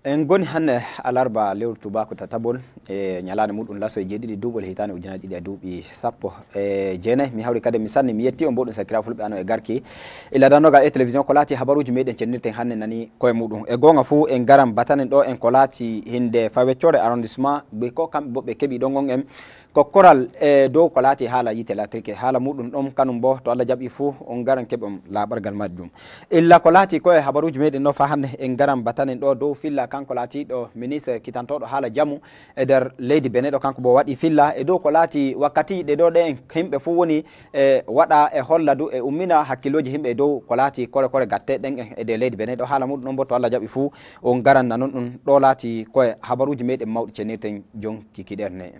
en goni hanne alarba lewru tubako tatabol nyalane mudun laso jedidi dubol hitane ujina didi dubi sappo jeenay mi hawri kade mi sanni mi yetti on bodum sakira fulbe ano e garki ila danoga e television ko lati habaruji meden cennirten hanne nani koye mudum e gonga fu en garam batanen do en ko lati hinde fawecore arrondissement be ko kambe bobbe kebi don gon en ko koral e dow ko lati hala yite latrike hala mudum dom kanum bo to Allah jabi fu on garan kebam labargal majjum illa ko lati koye habaruji meden no fa hande en garam batanen do dow filla kanko lati do ministre kitantodo hala jamu e der leydi Benin kanko bo wadi filla e dow ko lati wakkati de do de himbe fu woni wada e holladu e ummina hakkiloji himbe dow ko lati kore gatte den e de leydi Benin hala mudum non bo to Allah jabi fu on garan nanon dum do lati koye habaruji meden mawdi cenirten jon kikiderne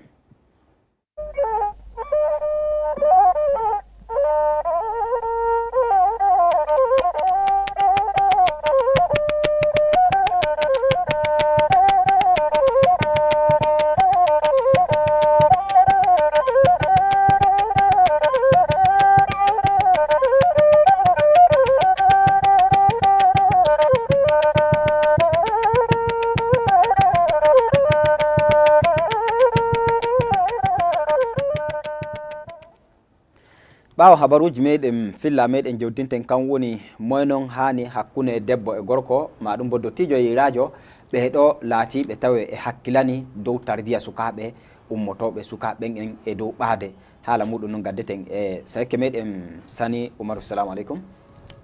bawo habaruji meden filla meden jewdinten kan woni moynon hani hakkune debbo e gorko ma dum boddo tijo yi radio be do laati be tawe e hakkilani dow tarbiya sukabe ummotobe sukabe en e dow baade hala mudum non gaddeten e sakke meden sani Umaru assalamu alaikum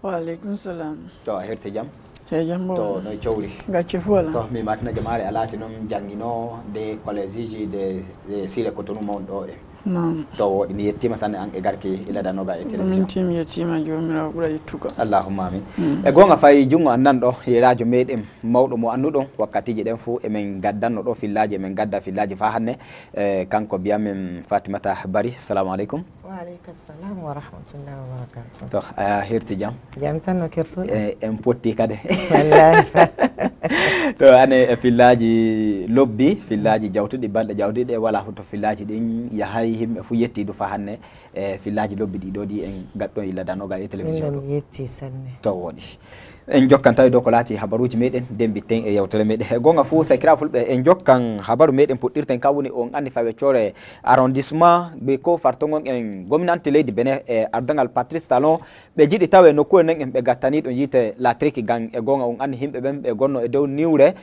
wa alaikum salam to herti jam to no chowri gacce fuala to mi makna jamaare alati non jangino de college de sile kotonu mawdo e non to mi yettima sanne an e garki ila danoga e television min tim yettima jomira bura yettuga allahumma amin e gonga fay jungo annan do e radio meden mawdo mo annudon wakkatiji den fu e men gaddanno do fillaji men gadda fillaji fa hanne kanko biyamen Fatimata Bari assalamu alaikum wa alaikum assalam wa rahmatullahi wa barakatuh to herti jam tan no kerto en potti kade wallahi to ane e fillaji lobbi fillaji jawtudi balde jawdide wala fu to fillaji din yahay himbe fu yetti do fa hanne e fillaji lobbi di do di en gaddo ila danoga e television do yetti sanne to wodi en jokkan tawi do ko lati habaruji meden dembiten e yawtere meden e gonga fu sakira fulbe en jokkan habaru meden puddirten kawuni on andi fawecore arrondissement be ko fartongon en gomnante leydi Benin e ardangal Patrice Talon be jidi tawe no ko nen en be gattani do yite la triki gang e gonga on andi himbe ben be gonno e dow niwre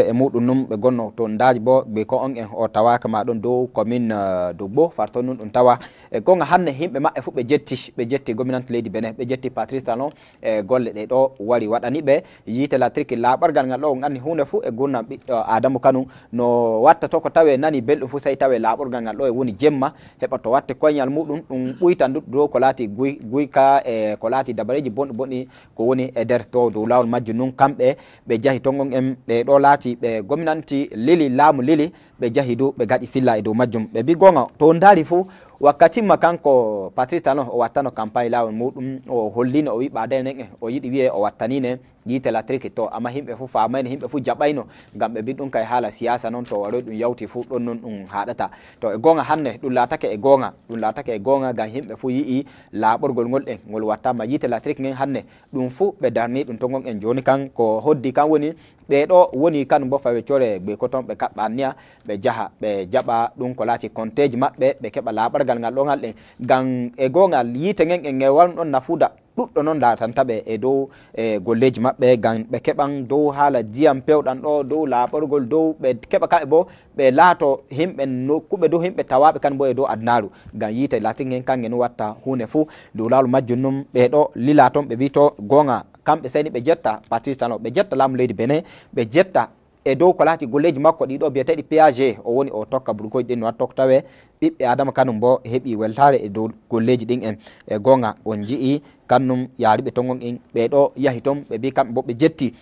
e mudum num be gonno to ndaaji bo be ko on en o tawaka ma don dow commune do bo farton nun dum tawa e gonga hanne himbe ma e fu be jetti gomnante leydi Benin be jetti Patrice Talon e golle de do wari wadani be yite la triki labargal ngal do ngani hunde fu e gonna Adamu Kanu no watta to ko tawe nani beldo fu say tawe labargal ngal do e woni jemma heba to watte koyal mudum dum buytan do ko lati guyka e ko lati dabareji bonni ko woni e der to do lawol majju nun kambe be jahi tongon en be do lati be gomnanti lili lamu lili be jahi do be gadi filla e do majjum be bi gonga to ndari fu wakkati makanko Patrice Talon o wattano campagne lawol mudum o hollino o wi baade nen o yidi wiye o wattanine yite la triki to ama himbe fu famayne himbe fu jabayno ngam be bidun kay hala siyasa non to waro dum yawti fu don non dum hadata to e gonga hanne dum latake e gonga gam himbe fu yi laborgol ngol den ngol wattama yite la triki ngen hanne dum fu be darni dum to ngon en joni kan ko hoddi kan woni be do woni kan bo fawecore be ko ton be kabbania be jaha be jaba dum ko lati konteji mabbe be keba labargal ngal do ngal den gam e gonga yite ngen en ngewal don nafuda duddo non da tan tabe e dow golleji mabbe gam be keban dow hala diam pewdan do dow laborgol dow be keba ka bo be laato himbe nokkube dow himbe tawabe kan bo e dow adnaru gam yite latin ngen kan ngen watta hune fu dow lalu majjunum be do lilaton be bito gonga kambe sayni be jetta Patrice Talon be jetta lam leydi Benin be jetta e dow ko lati golleji makko di do bi'etedi PAG o woni o tokka burgoji din no tokkawe bibbe Adama Kanum bo hebi weltare e dow golleji din en e gonga on jii kannum yaaribe tongon en be do yahi tom be bi kambe bo be jetti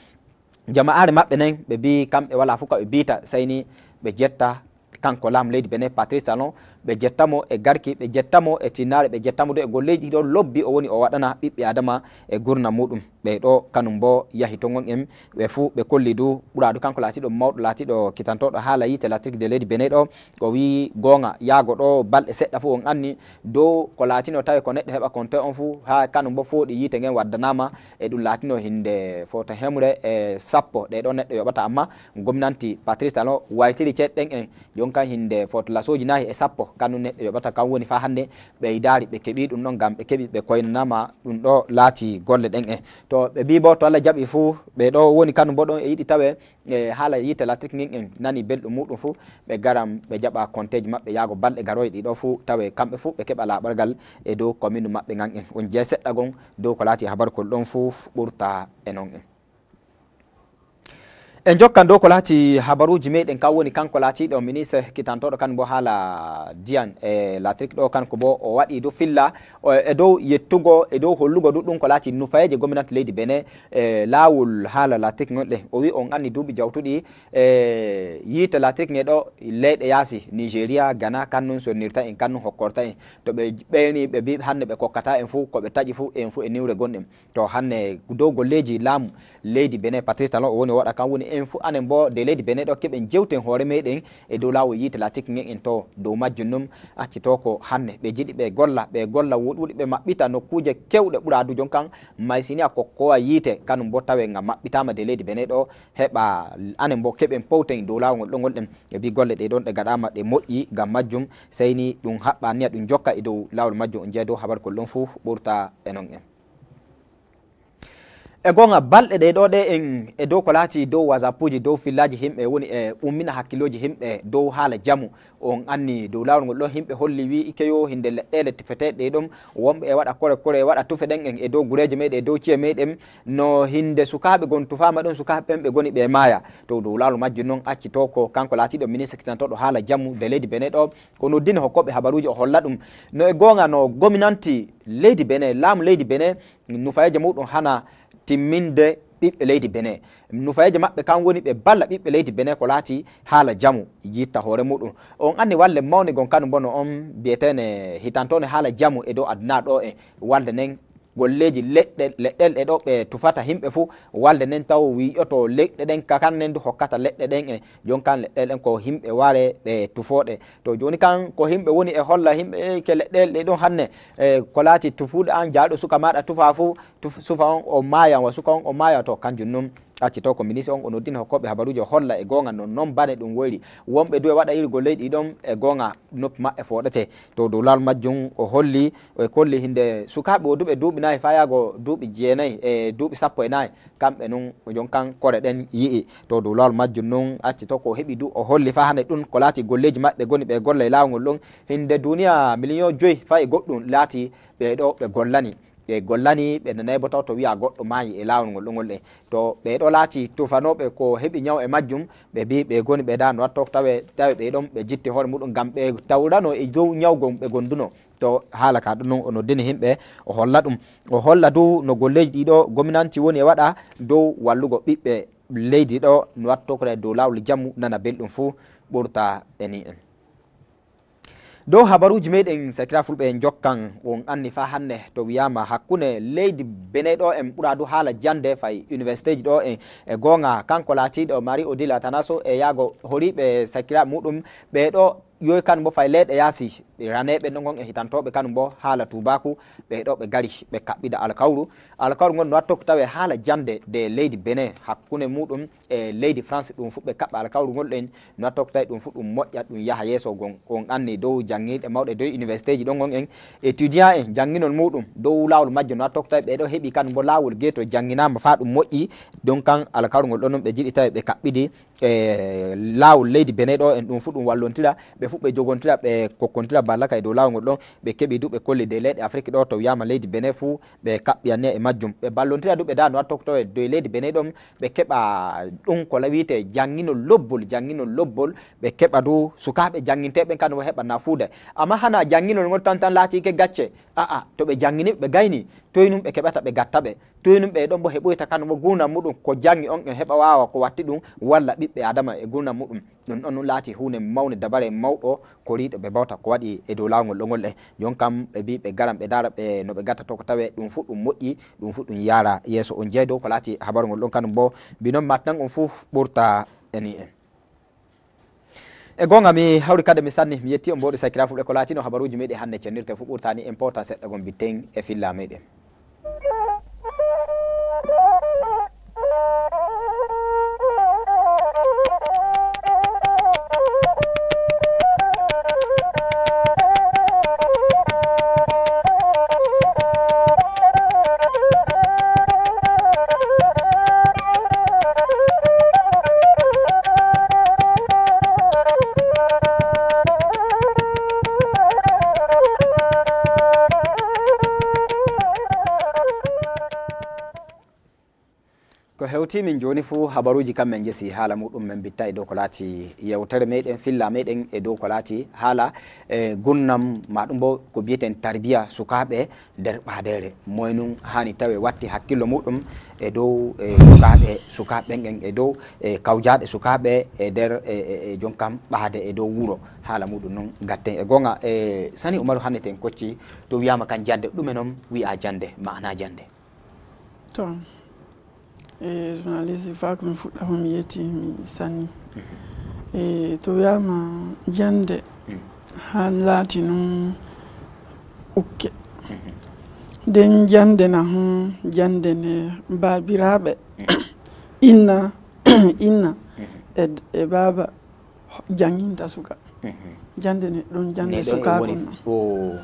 jama'are mabbe nen be bi kambe wala fuka be bita sayni be jetta kanko lam leydi Benin Patrice Talon ɓe jettamo e garki, ɓe jettamo e tinnare, ɓe jettamo do e golleji ɗo lobbi o woni o waɗana ɓiɓɓe adama e gurna muɗum. ɓe ɗo kanum bo yahi to gon en ɓe fuu ɓe kolli du ɓuraɗo kanko laatiɗo mawɗo laatiɗo kitantoɗo haala yite électrique de leydi Benin ɗo o wi gonga yaago ɗo balɗe seɗɗa fuu on anni dow ko laatino tawi ko neɗɗo heɓa compte on fuu ha kanum bo fooɗi yite ngen waddanama e ɗum laatino hinde foto hemre e sappo ɗe ɗo neɗɗo yoɓata, amma gomnanti Patrice Talon waytiri ceɗɗen en jonkan hinde foto lasoji nayi e sappo kanum neɗɗo yoɓata, kam woni fa hande ɓe daari ɓe keeɓi ɗum ɗon gam ɓe keeɓi ɓe koynanama ɗum ɗo laati golle ɗen en. To ɓe mbi bo to Allah jaaɓi fuu ɓe ɗo woni kanum bo ɗon e yiɗi tawe e haala yite électrique ngin en nani belɗum muɗum fuu ɓe garam ɓe jaɓa compteji maɓɓe yaago balɗe garoye ɗiɗo fuu tawe kamɓe fuu ɓe keɓa laɓargal e dow commune maɓɓe ngan en. On jeeya seɗɗa gon dow ko laati habaru kol ɗon fuu ɓurta e non en. En jokkan dow ko laati habaruji meɗen kam woni kanko laatiɗo ministre kitantoɗo kan bo haala diyan e électrique ɗo kanko bo o waɗi do filla e dow yettugo e dow hollugo ɗuɗɗum ko laati nufayeje gomnati leydi Benin e laawol haala électrique gonɗe. O wi on anni duuɓi jawtuɗi e yiite électrique nge ɗo leyɗe yaasi Nigéria, Ghana kannum sonnirta en kannum hokkorta en, to ɓe ɓeyni ɓe mbi hannde ɓe kokkata en fuu koɓe taƴi fuu en fuu e niwre gonɗen. To hannde dow golleji laamu leydi Benin Patrice Talon o woni o waɗa kam woni en fu anen bo de leydi Benin ɗo keɓen jewten hoore meɗen e dow laawol yite électrique ngen en to dow majjum num acci to ko hannde ɓe jiɗi ɓe golla wuɗwuɗi ɓe maɓɓita nokkuje kewɗe ɓuraadu jon kan maysini a kokkowa yiite kanum bo tawe nga maɓɓitama de leydi Benin ɗo heɓa anen bo keɓen powten dow laawol ngol ɗo gonɗen e bi golle ɗe ɗon ɗe gaɗama ɗe moƴƴi ngam majjum seyni ɗum haɓɓa niya ɗum jokka e dow laawol majjum on jeeya dow habar kol ɗon fuu ɓurta e non en. E gonga balɗe ɗe ɗo ɗe en e dow ko laati dow wasapuji dow fillaji himɓe woni e ummina hakkiloji himɓe dow haala jamu on anni dow laawol ngol ɗon himɓe holli wi ikeyo hinde leɗɗele tufeteɗe ɗe ɗum wonɓe e waɗa kore e waɗa tufe ɗen en e dow gureje meɗen e dow ciye meɗen no hinde sukaɓe gon tufama ɗon sukaɓe ɓen ɓe goni ɓe maaya to dow laawol majjum noon acci to ko kanko laatiɗo ministre kitantoɗo haala jamu de leydi Benin ɗo ko noddino hokkoɓe habaruji o holla ɗum no e gonga no gominanti leydi Benin laamu leydi Benin nufayeje muɗum hana timminde ɓiɓɓe leydi Benin. Nufayeje maɓɓe kan woni ɓe balla ɓiɓɓe leydi Benin ko laati haala jamu yitta hoore muɗum. On anni walle mawni gon kanum bo no on mbiyetene hitantone haala jamu e dow aduna ɗo e walde nen golleji leɗɗel ɗe ɗo ɓe tufata himɓe fuu walde nen taw wiyoto leɗɗe ɗen kannen du hokkata leɗɗe ɗen e jon kan leɗɗel ɗen ko himɓe ware ɓe tufoɗe. To joni kan ko himɓe woni e holla himɓe ke leɗɗel ɗe ɗon hanne ko laati tufuɗo an jaaɗo suka maɗa tufa fuu sufa on o maya wa suka on o maya to kanjum num acci to ko ministre on o noddino hokkoɓe habaruji o holla e gonga non bane ɗum woyri wonɓe du e waɗa iri golleji ɗon e gonga noppi maɓɓe foɗete to dow laawol majjum o holli o kolli hinde sukaɓe o duɓe duuɓi nayyi fa yago duuɓi jeenayyi e duuɓi sappo e nayyi kamɓe nun jon kan kore ɗen yi'i to dow laawol majjum nun acci to ko heeɓi du o holli fa hande ɗum ko laati golleji maɓɓe goni ɓe golla e laawol ngol ɗon hinde duniya million 5 fa e goɗɗum laati ɓe ɗo ɓe gollani ɓe gollani ɓe nanayi bo taw to wiya goɗɗo maayi e laawol ngol ɗongol ɗe to ɓe ɗo laati tufanoɓe ko heeɓi ñaw e majjum ɓe mbi ɓe goni ɓe da no watto tawe ɓe ɗon ɓe jitti hoore muɗum ngam ɓe tawrano e dow ñawgon ɓe gonduno to haala ka ɗum noon o noddini himɓe o holla ɗum o holla du no golleji ɗiɗo gominanti woni e waɗa dow wallugo ɓiɓɓe leydi ɗo no watto ko dow laawol jammu nana belɗum fuu ɓurta e ni en. Dow habaruji meɗen sakira fulɓe en jokkan on anni fa hannde to wiyama hakkunde leydi Benin ɗo en ɓura du haala jande fay université ji ɗo en e gonga kanko laatiɗo Marie Odile Atanaso e yaago horiɓe sakira muɗum ɓe ɗo yoy kanum bo fay leyɗe yaasi raneɓe ɗo gon e hitantoɓe kanum bo haala tubaku ɓe ɗo ɓe gari ɓe kaɓɓida alkawru gon no watto ko tawe haala jande de leydi Benin hakkunde muɗum e leydi France ɗum fu ɓe kaɓɓa alkawru ngol ɗen no watto ko tawi ɗum fu ɗum moƴƴat ɗum yaha yeeso gon on anni dow jangirɗe mawɗe dow université ji ɗon gon en étudiant en jangginol muɗum dow laawol majjo no watto ko tawi ɓeɗo heeɓi kanum bo laawol geeto jangginama fa ɗum moƴƴi donc kan alkawru ngol ɗon ɗum ɓe jiɗi tawi ɓe kaɓɓidi e laawol leydi Benin ɗo en ɗum fu ɗum wallontira ɓe fu ɓe jogontira ɓe kokkontira ballaka e dow laawol ngol ɗon ɓe keeɓi du ɓe kolli de leyɗe Afrique ɗo to wiyama leydi Benin fu ɓe kaɓɓi anni e majjum ɓe ballontira du ɓe da no watto ko tawi dow leydi Benin ɗon ɓe keɓa ɗum ko wiyete jangginol lobbol ɓe keɓa du sukaɓe jangginteɓe kanum heɓa nafuude amma hana jangginol ngol tan laati ke gacce to ɓe janggini ɓe gayni toynum ɓe keɓata ɓe gatta ɓe toynum ɓe ɗon bo heɓoyta kanum bo gurnam muɗum ko jangi on en heɓa wawa ko watti ɗum walla ɓiɓɓe adama e gurnam muɗum ɗum ɗon laati hunde mawde dabare mawde mawɗo koriɗo ɓe bawta ko waɗi e dow lawol ɗo ngol jon kam ɓe bi ɓe garan ɓe dara ɓe no ɓe gatta to ko tawe ɗum fu ɗum moƴƴi ɗum fu ɗum yara yeeso on jeeyi dow ko laati habaru ngol ɗon kanum bo binon matnan on fu ɓurta eni en e gonga mi hawri kade mi sanni mi yetti on mboɗo sakira fulɓe ko laatino habaruji meɗen hannde cennirte fu ɓurtani important seɗɗa gon bitten e filla meɗen ko hewti min joni fu habaruji kam men jesi haala muɗum men bitta e dow ko laati yewtere meɗen filla meɗen e dow ko laati haala gunnam maɗum bo ko biyeten tarbiya sukaɓe nder ɓadere moynum hani tawe watti hakkillo muɗum e dow sukaɓen en e dow kawjaɗe sukaɓe e nder jonkam ɓaade e dow wuuro haala muɗum noon gatten e gonga sani Umaru hanneten kocci to wiyama kan jande ɗume noon wiya jande mana jande to journaliste fa ko mi fuɗɗa ko mi yetti mi sanni to wiyama jande han laati noon ukke nden jande na hon jande nde babiraɓe inna e baba janginta suka jande ne ɗon jande sukaɓe non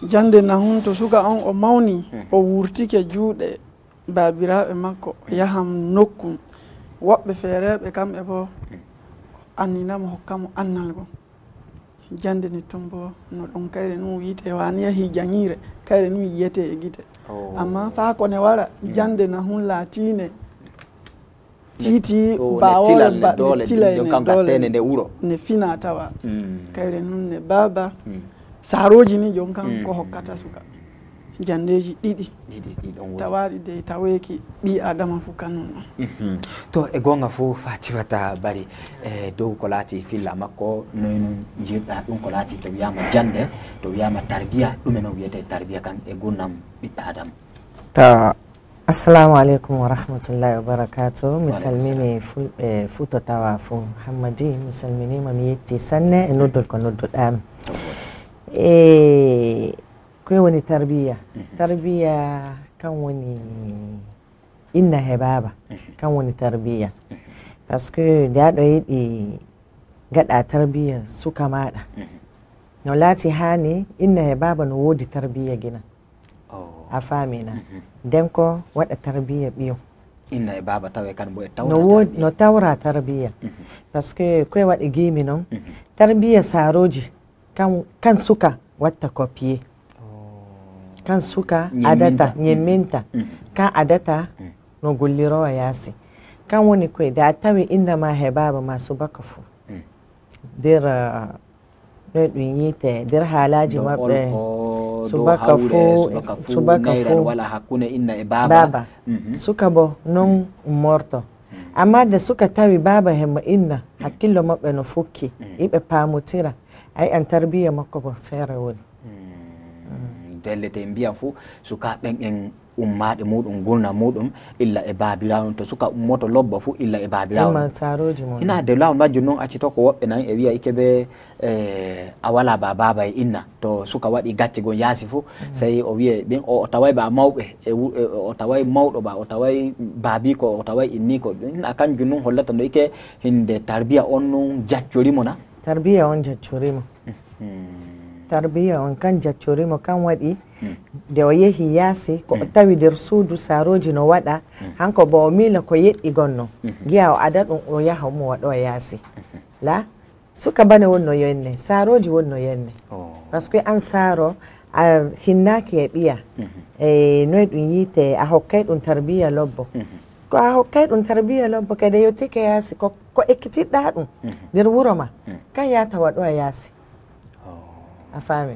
jande na hon to suka on o mawni o wurtike juuɗe babiraɓe makko yaham nokkum woɓɓe feereɓe kamɓe bo anninamo hokkamo annal go jande ni ton bo no ɗon kayre num wiite wani yahi jangire kayre num yiyete e guite amma fa kone wara jande na hun laatine titi bawole tilayne nde wuro ne fina tawa kayre num ne baba saroji ni jon kan ko hokkata suka jandeji ɗiɗi tawaɗi de taweki ɓi adama fu kanum noon to e gonga fu fatimata bari e dow ko laati filla makko noynum jirɗa ɗum ko laati to wiyama jande to wiyama tarbiya ɗume noon wiyete tarbiya kan e gurnam ɓiɓɓe adama to assalamu aleykum wa rahmatullahi wa barakatuh mi salmini fulɓe futotawa fu hammadi mi salminima mi yetti sanne e noddol ko nodduɗami koye woni tarbiya kan woni inna he baba kan woni tarbiya par ce que nde aɗo yiɗi gaɗa tarbiya suka maɗa no laati hani inna he baba no woodi tarbiya gina a famina nden ko waɗa tarbiya ɓiyo inna e baba tawe kan bo e no tawra tarbiya par ce que koye waɗi gimi noon tarbiya saroji kan suka watta copier kan suka adata ñemminta kan adata no gollirowa yaasi kan woni koye da a tawi innama he baba ma subaka fu nder no ɗum yiite nder haalaji maɓɓe subaka fu wala hakkunde inna e baba suka bo non morto amma de suka tawi baba hemo inna hakkillo maɓɓe no fukki yiɓe paamotira ay an tarbiya makko ko feere woni dellete mbiyan fu suka ɓen en ummaɗe muɗum gurna muɗum illa e babirawo to suka ummoto lobba fu illa e babirawo ina de lawol majjum noon accito ko woɓɓe nan e wiya ikeɓe a wala ba baba e inna to suka waɗi gacce gon yaasi fu sey o wiye ɓen o taway ba mawɓe o taway mawɗo ba o taway baabi ko o taway inni ko ina kanjum noon hollata no ike hinde tarbiya on noon jaccorimo na tarbiya on jaccorimo tarbiya on kan jaccorimo kan waɗi nde o yehi yaasi ko o tawi nder suudu saroji no waɗa hanko bo o miila ko yeɗɗi gonno giya o ada ɗum o yaha mo waɗo yasi la suka bane wonno yenne saroji wonno yenne par ce que an saaro a hinnaki e ɓiya e noye ɗum yiite a hokkay ɗum tarbiya lobbo ko a hokkay ɗum tarbiya lobbo kadi yettike yaasi ko ekkitiɗɗa ɗum nder wuro ma kan yata waɗo yaasi a faami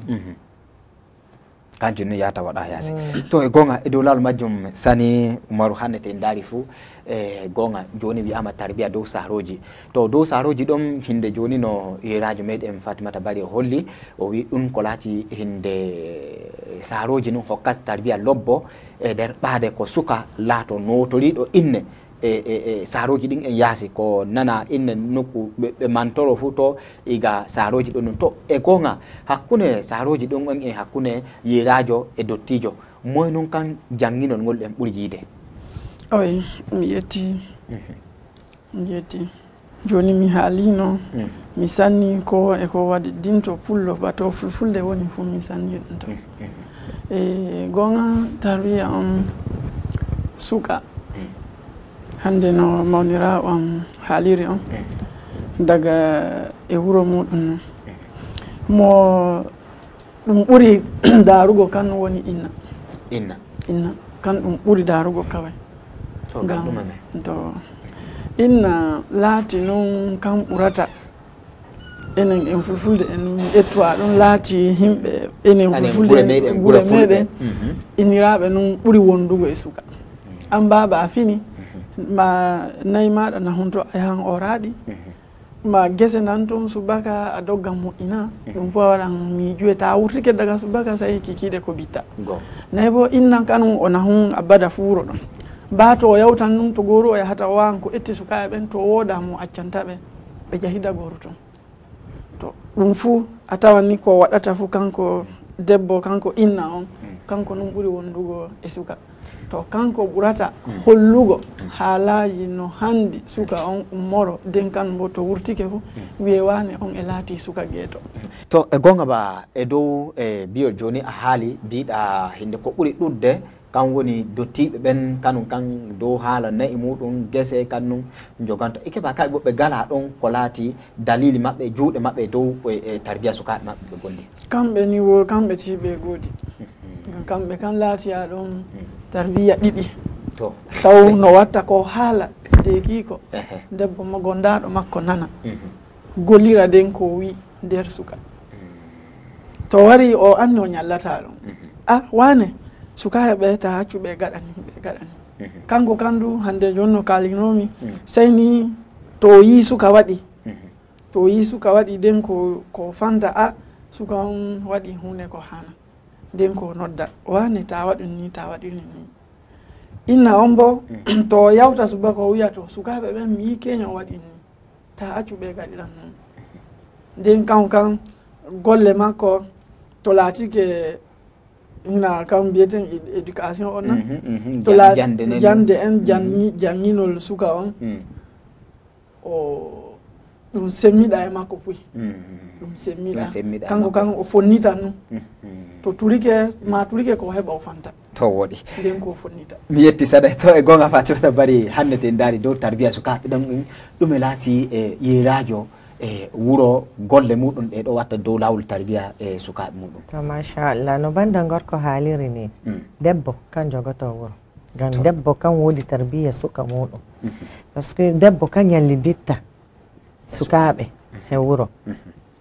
kanjum yata waɗa yaasi to e gonga e dow lawol majjum sani Umaru hannete ndaari fuu e gonga joni wiyama tarbiya dow saroji to dow saroji ɗon hinde joni no yerajo meɗen Fatimata Bari holli o wi ɗum ko laati hinde saroji nun hokkat tarbiya lobbo e nder ɓaade ko suka laato notoriɗo inne saroji ɗin en yaasi ko nana inne nokku ɓe mantoro fu to iga saroji ɗon to e gonga hakkunde saroji ɗon on e hakkunde yerajo e dottijo moy non kan janginol ngol en ɓuri yiide oy mi yetti joni mi haalino mi sanni ko e ko waɗi dinto pullo bato fulfulde woni fu mi sanni ɗum to e gonga tarbiya on suka hande no mawnira on haaliri on daga e wuro muɗum mo ɗum ɓuri darugo kan woni inna kan ɗum ɓuri darugo kawai ngam to inna laati noon kan ɓurata enen en fulfulde en ƴettuwa ɗum laati himɓe enen fulfulde gure meɗen inniraɓe noon ɓuri wondugo e suka an baba a fini ma nayi maɗa na hunto a yahan o raaɗi ma gese nan toon subaka a doggan moƴƴina ɗum fo waɗan miijuwe ta wurtike daga subaka sayi kikiɗe ko bitta nayi bo innan kanum o nahun a bada fuuro ɗon mbato o yawtan num to goru o yahata o wawan ko etti sukaɓe ɓen to woda mo accantaɓe ɓe jahida goru ton to ɗum fuu a tawan ni ko waɗata fuu kanko debbo kanko inna on kanko num ɓuuri wondugo e suka to kanko ɓurata hollugo haalaji no handi suka on ummoro den kan bo to wurtike fu wiyewane on e laati suka geeto to e gonga ba e dow e biyol joni a haali mbiɗa hinde ko ɓuri ɗudde kan woni dottiɓe ɓen kanum kan dow haala nayi muɗum gese kannum joganta e keɓa kaɓe ɓe gala ɗon ko laati dalili maɓɓe juuɗe maɓɓe dow e tarbiya sukaɓe maɓɓe ɓe gondi kamɓe ni wo kamɓe tiɓe goodi kamɓe kan laatiya ɗon tarbiya ɗiɗi taw no watta ko haala dekiko debbo mo gondaɗo makko nana gollira den ko wi nder suka to wari o anni o ñallata ɗum a wane sukaɓe ɓe ta haccuɓe gaɗani kanko kandu hande joni no kalinomi sayni to yi suka waɗi den ko fanda a suka on waɗi hunde ko hana nden ko nodda wane ta waɗum ni ta waɗiri ni inna on bo to yawta subaka o wiya to sukaɓe ɓen mi yi keño waɗi ni ta accuɓe gaɗiran non nden kan golle makko to laatike ina kam mbiyeten éducation on na to jande en janginol suka on o ɗum semmiɗa e makko puy ɗum semmiɗa kanko kan o fonnita num to turike ko heɓa o fanta to woɗi nden ko fonnita mi yetti saɗa to e gonga Fatimata Bari hande te daari dow tarbiya sukaɓe ɗon ɗum e laati e yerajo e wuro golle muɗum ɗe ɗo watta dow lawol tarbiya e sukaɓe muɗum to machallah no banda gorko haaliri ni debbo kan jogoto wuro ngam debbo kan woodi tarbiya suka muɗum par ce que debbo kan yalliditta sukaɓe he wuro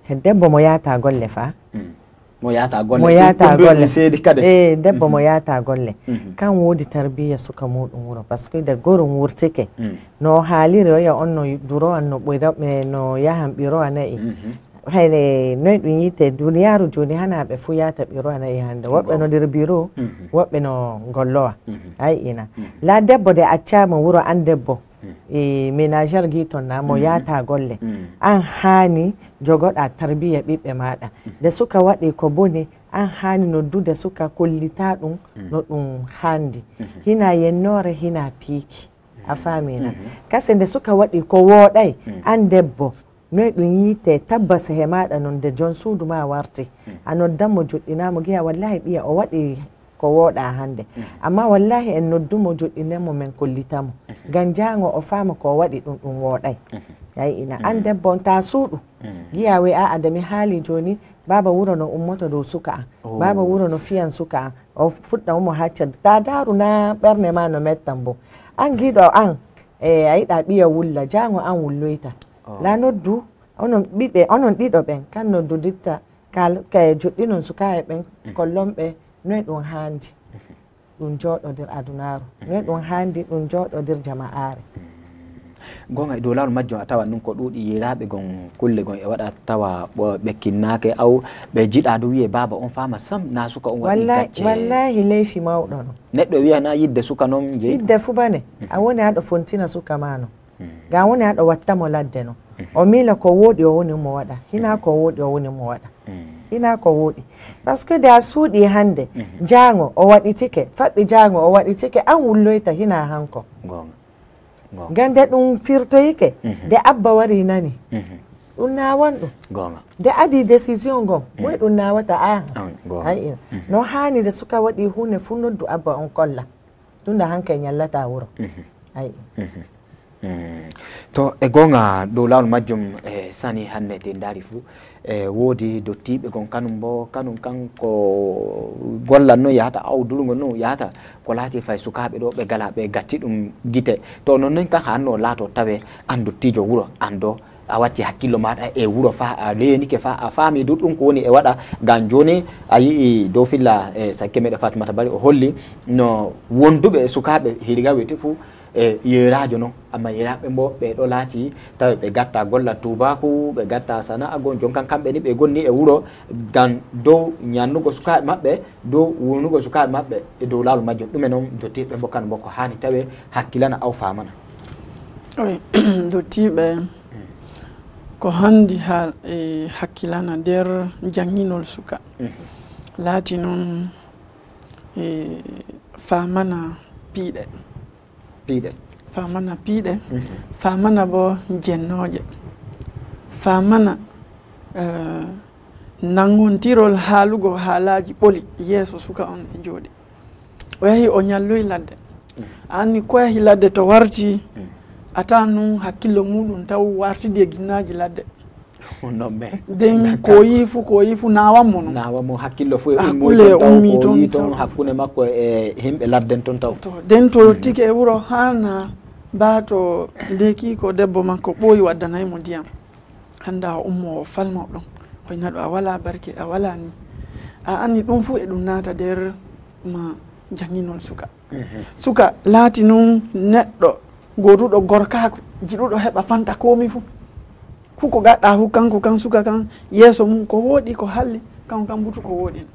he debbo mo yata golle fa mo yata golle seedi kade debbo mo yata golle kan woodi tarbiya suka muɗum wuro par ce que de gorum wurtike no haaliri oya on no durowan no ɓoyraɓe no yahan ɓirowa nayi hayde noy ɗum yite duniyaru joni hanaɓe fuu yata ɓirowa nayi hande woɓɓe no nder biro woɓɓe no gollowa ay ina la debbo de accama wuro an debbo e ménagére gi ton na mo yata golle an hani jogoɗa tarbiya ɓiɓɓe maɗa nde suka waɗi ko bone an hani noddude suka kollita ɗum no ɗum handi hina yennore hina piiki a famina kase nde suka waɗi ko woɗay an debbo noy ɗum yite tabbas he maɗa non de jon suudu ma warti a noddanmo joɗɗinamo giya wallahi ɓiya o waɗi ko woɗa hande amma wallahi en noddumo joɗɗinemo men kollitamo ngam jango o fama ko waɗi ɗum woɗay ay ina an debbo on ta suuɗu giya we a adami haali joni baba wuro no ummoto dow suka an baba wuro no fiyan suka an o fuɗɗa omo haccade ta daru na ɓerne ma no mettan bo an giɗo an a yiɗa ɓiya wulla jango an wulloyta la noddu onon ɓiɓɓe onon ɗiɗo ɓen kan nodduditta ka joɗɗinon sukaɓe ɓen kollonɓe noy ɗum handi ɗum jooɗo nder adunaru noy ɗum handi ɗum jooɗo nder jama'are gonga e dow lawol majjum a tawa nun ko ɗuuɗi yiraɓe gon kulle gon e waɗa tawa ɓe kinnake aw ɓe jiɗa dow wiye baba on fama sam na suka on waɗi gacce wallahi leyfi mawɗo no neɗɗo wiya na yidde suka noon jeyi yidde fu bane a woni aɗo fontina suka ma no ga woni aɗo wattamo ladde no o mila ko woɗi o woni mo waɗa hina ko woɗi o woni mo waɗa hina ko woɗi par ce que de a suuɗi hande jango o waɗitike faɓɓi jango o waɗitike an wulloyta hina hanko gande ɗum firtoyike de abba wari nani ɗum nawan ɗum de adi décision gon moy ɗum nawata a hay no hani de suka waɗi hunde fu noddu abba on kolla tunda hanke ñallata wuro ay to e gonga dow lawol majjum sani hande te daari fu woodi dottiɓe gon kanum bo kanum kanko gollan no yahata awdulgo no yahata ko laati fay sukaɓe ɗo ɓe gala ɓe gatti ɗum guite to noon kan hanno laato tawe an dottijo wuuro ando a watti hakkillo maɗa e wuuro fa a leyenike fa a faami ɗum ko woni e waɗa ngam joni a yii dow filla sakke meɗe Fatimata Bari o holli no wonduɓe e sukaɓe hiriga weti fou e yerajo noon amma yeraɓe mbo ɓe ɗo laati tawa ɓe gatta golla tubaku ɓe gatta sana'a gon jonkan kamɓe ni ɓe gonni e wuuro ngam dow ñannugo sukaɓe maɓɓe dow wurnugo sukaɓe maɓɓe e dow lawol majjum ɗume noon dottiɓe mbo kamɓe mbo ko hani tawe hakkilana aw famana oui dottiɓe ko handi ha e hakkilana nder janginol suka laati noon e famana piiɗe famana piiɗe famana bo jennoje famana nangontirol haalugo haalaji ɓoli yeeso suka on e jooɗi o yahi o ñalloyi ladde anni ko yahi ladde to warti ata nun hakkillo muɗum taw wartidi e ginnaji ladde den ko yifu nawammo no nawamo hakkillo fo hakkille ummi toon hakkunde makko e himɓe ladden toon taw den to tike e wuro hana mbato ndeki ko debbo makko ɓooyi waddanaymo ndiyam handa o ummo o falmo ɗon koyna ɗo a wala barke a wala ni a anni ɗum fuu e ɗum naata nder ma janginol suka suka laati nun neɗɗo goduɗo gorkako jiɗuɗo heɓa fanta komi fuu fu ko gaɗɗa fu kanko kan suka kan yeeso mum ko wooɗi ko halli kanko kan butu ko wooɗi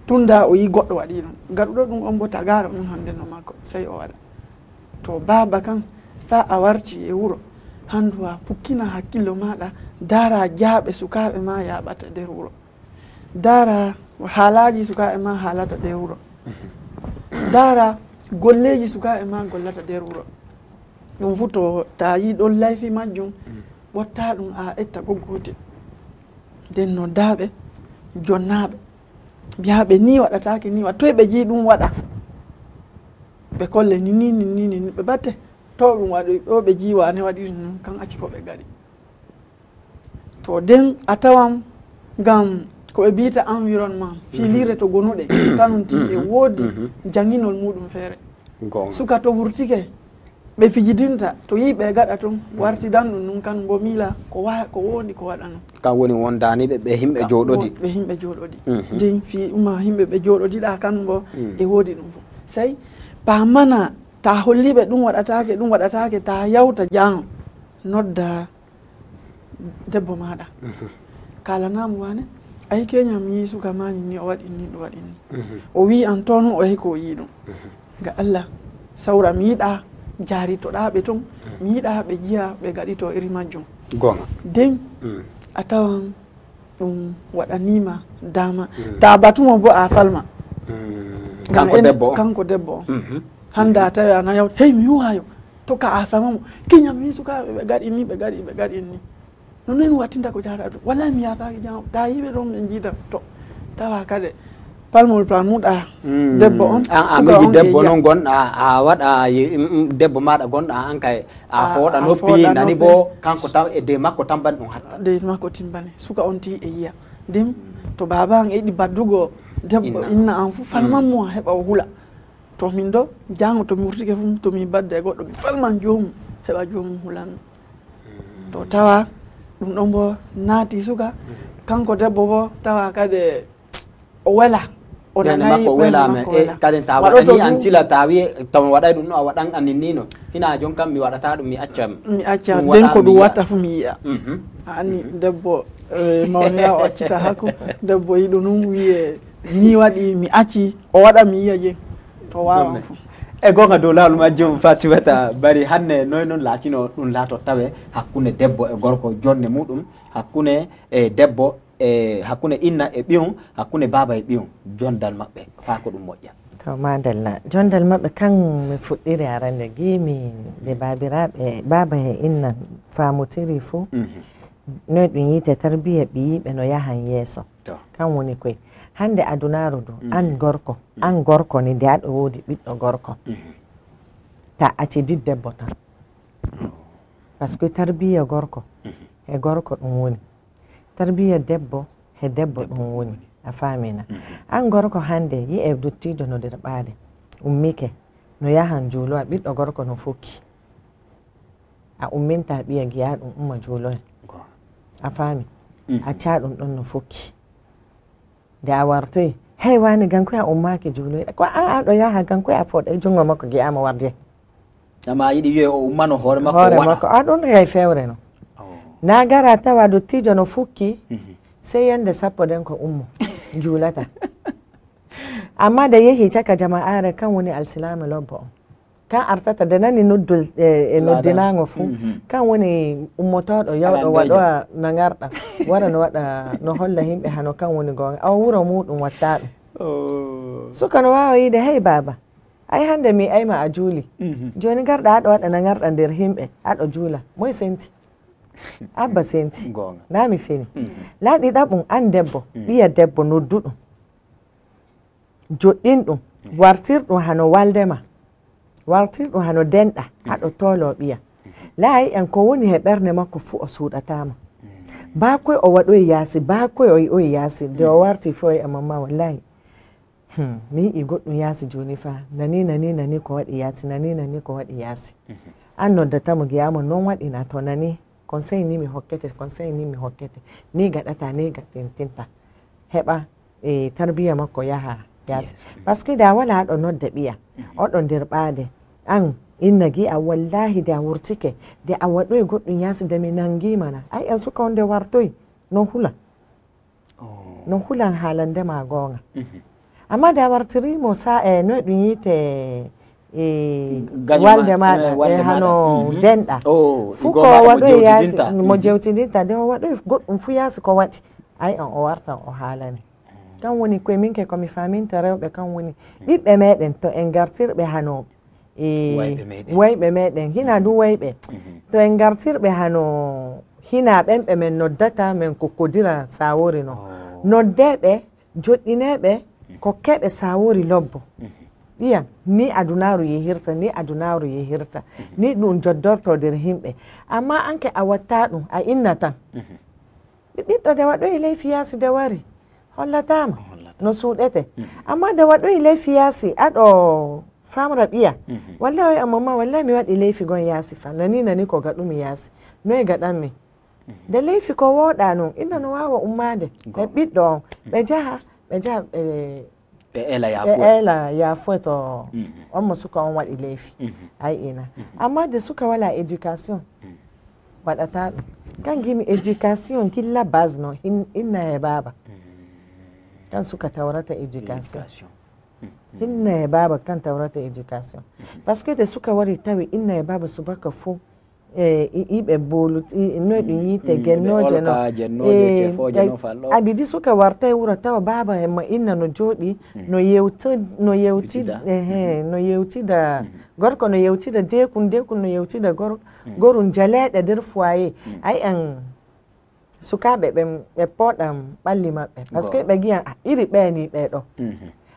tunda o yi goɗɗo waɗi ɗum gaɗuɗo ɗum on bo tagaro ɗum hande no makko sey o waɗa to baba kan fa a warti e wuro handu a pukkina hakkillo maɗa dara jaaɓe sukaɓe ma yaɓata nder wuro dara haalaji sukaɓe ma haalata nder wuro dara golleji sukaɓe ma gollata nder wuro ɗum fu to ta yi ɗon layfi majjum ɓotta ɗum a etta goggote nden no daaɓe jonnaɓe mbiyaɓe ni waɗatake ni wa toye ɓe jii ɗum waɗa ɓe kolle ni ɓe batte to ɗum waɗi ɗo ɓe jiwane waɗiri noon kan acci ko ɓe gaɗi to nden a tawan ngam koɓe mbiyata environnement filire to gonuɗe kanum ti e woodi janginol muɗum feere suka to wurtike ɓe fijidinta to yi ɓe gaɗa toon wartidan ɗum nun kan bo miila ko wondi ko waɗa noon kan woni wondaniɓe ɓe himɓe jooɗodi ɓe himɓe jooɗodi nden fi uma himɓe ɓe jooɗodiɗa kan bo e woodi ɗum fof sey pamana ta holliɓe ɗum waɗatake ta yawta jang nodda debbo maɗa kalanamo wane ayi keñam yi suka mani ni o waɗi ni ɗo waɗi ni o wi an toon o yahi ko yi ɗum ga Allah sawra mi yiɗa jaritoɗaɓe toon mi yiɗa ɓe jiya ɓe gaɗito iri majjum gonga nden a tawan ɗum waɗanima dama ta batumo bo a falma kanko debbo o handa tawi ana yawta hey mi yuwayo to ka a famamo keñam wi sukaɓe ɓe gaɗi ni ɓe gaɗi ni no noon wattinta ko jaraɗa ɗum wallahi mi yafaki jam ta yiɓe ɗon ɓe jiida to tawa kade palmol plan muɗa debbo on amiji debbo noon gonɗa a waɗa debbo maɗa gonɗa an kay a fooɗa noppi nani bo kanko tam e de makko tambani ɗum hatta de makko timbani suka on ti e yiya ndem to baba an yiɗi baddugo debbo inna an fu falmanmo heɓa o hula to min do jango to mi wurtike fu to mi badde e goɗɗo mi falman jomum heɓa jomum hulanmi to tawa ɗum ɗon bo naati suka kanko debbo bo tawa kadi o wela Onani makko welama e kaden ta waɗani an tila ta wi taw waɗay ɗum no a waɗan annino hina jon kam mi waɗata ɗum mi acca den ko ɗum watta fu mi yiya ani debbo mawnira o accita hakku debbo yiɗo num wiye ni waɗi mi acci o waɗa mi yiya je to wawan fu e gonga dow lawol majjum Fatimata Bari hanne noy noon laatino ɗum laato tawe hakkunde debbo e gorko jonde muɗum hakkunde debbo hakkunde inna e ɓiyum hakkunde baba e ɓiyum jondal maɓɓe faa ko ɗum moƴƴa to madalla jondal maɓɓe kan mi fuɗɗiri arande gimi nde babiraɓe baba e inna famotiri fuu noy ɗum yite tarbiya ɓiyiɓe no yahan yeeso kan woni koye hande adunaru du an gorko ni nde aɗo woodi ɓiɗɗo gorko ta accidi debbo tan par ce que tarbiya gorko e gorko ɗum woni tarbiya debbo e debbo ɗum woni a famina an gorko hande yi e dottijo no nder ɓaade ummike no yahan juuloya ɓiɗɗo gorko no fukki a umminta ɓiya giya ɗum umma juuloya a faami acca ɗum ɗon no fukki nde a wartoyi hey wani gankoy a ummaki juuloyɗa ko an aɗo yaha gankoy a fooɗa jungo makko giyama warde ama yiɗi wiye o ummano hoore makko a ɗum hay fewre no na gara tawa dottijo no fukki sey yande sappo den ko ummo juulata amma da yehi caka jama'are kan woni alsilama lobbo on kan artata de nani noddol e noddinago fuu kan woni ummotoɗo yawɗo waɗowa no garɗa wara no waɗa no holla himɓe hano kan woni gonga awa wuro muɗum watta ɗum suka no wawa yide hey baba ay hande mi ayma a juuli joni garɗa aɗo waɗa no garɗa nder himɓe aɗo juula moye senti abba senti nami fini laaɗi ɗaɓum an debbo ɓiya debbo nodduɗum joɗɗinɗum wartirɗum hano waldema wartirɗum hano denɗa haɗo tolo ɓiya laayi en ko woni he ɓernde makko fuu o suuɗatama bakoye o waɗoye yaasi bakoye o yi'oye yaasi nde o warti fo e mamma wallahi mi yi'i goɗɗum yaasi joni fa nani ko waɗi yaasi nani ko waɗi yaasi an noddatamo giyamo non waɗina to nani conseil ni mi hokkete ni gaɗata ni gaɗintinta heɓa tarbiya makko yaha yaasi par ce que da wala ɗo nodda ɓiya oɗo nder ɓaade an inna gi a wallahi de a wurtike de a waɗoye goɗɗum yaasi de mi nangimana ay en suka onde wartoyi no hulan haalandema gonga amma da wartirimo sa e noy ɗum yite walde maɗa hano denɗa fuu ko waɗoye yaasi mo jewtidinta de o waɗoye goɗɗum fuu yaasi ko waɗi ay an o wartan o haalani kan woni koye minke komi faminta rewɓe kan woni ɓiɓɓe meɗen to en gartirɓe hano wayɓe meɗen hina du wayɓe to en gartirɓe hano hina ɓenɓe men noddata men kokkodira sawori no noddeɓe joɗɗineɓe kokkeɓe sawori lobbo ɓiyan ni adunaru yehirta ni ɗum joddorto nder himɓe amma anke a watta ɗum a inna tan ɓiɗɗo de waɗoye leyfi yaasi de wari hollatama no suuɗete amma de waɗoye leyfi yaasi aɗo famra ɓiya wallahi a mamma wallahi mi waɗi leyfi gon yaasi fa nani ko gaɗumi yaasi noye gaɗanmi de leyfi ko woɗa noon inna no wawa ummade ɓe ɓiɗɗo on ɓe jaha ɓe ela yafue to on mo suka on waɗi leyfi ay ina amma de suka wala éducation waɗata ɗum kan gimi éducation killa base no inna e baba kan suka tawrata éducation inna e baba kan tawrata éducation par ce que de suka wari tawi inna e baba subaka fuu iɓe boluti noy ɗum yite gennoje no abidi suka warta e wuro tawa baba e ma inna no jooɗi no yewtida gorko no yewtida dekun no yewtida gorum jaleɗe nder foyer ay en sukaɓe ɓe pooɗam ɓalli maɓɓe par ce que ɓe giyan iri ɓeeni ɓeɗo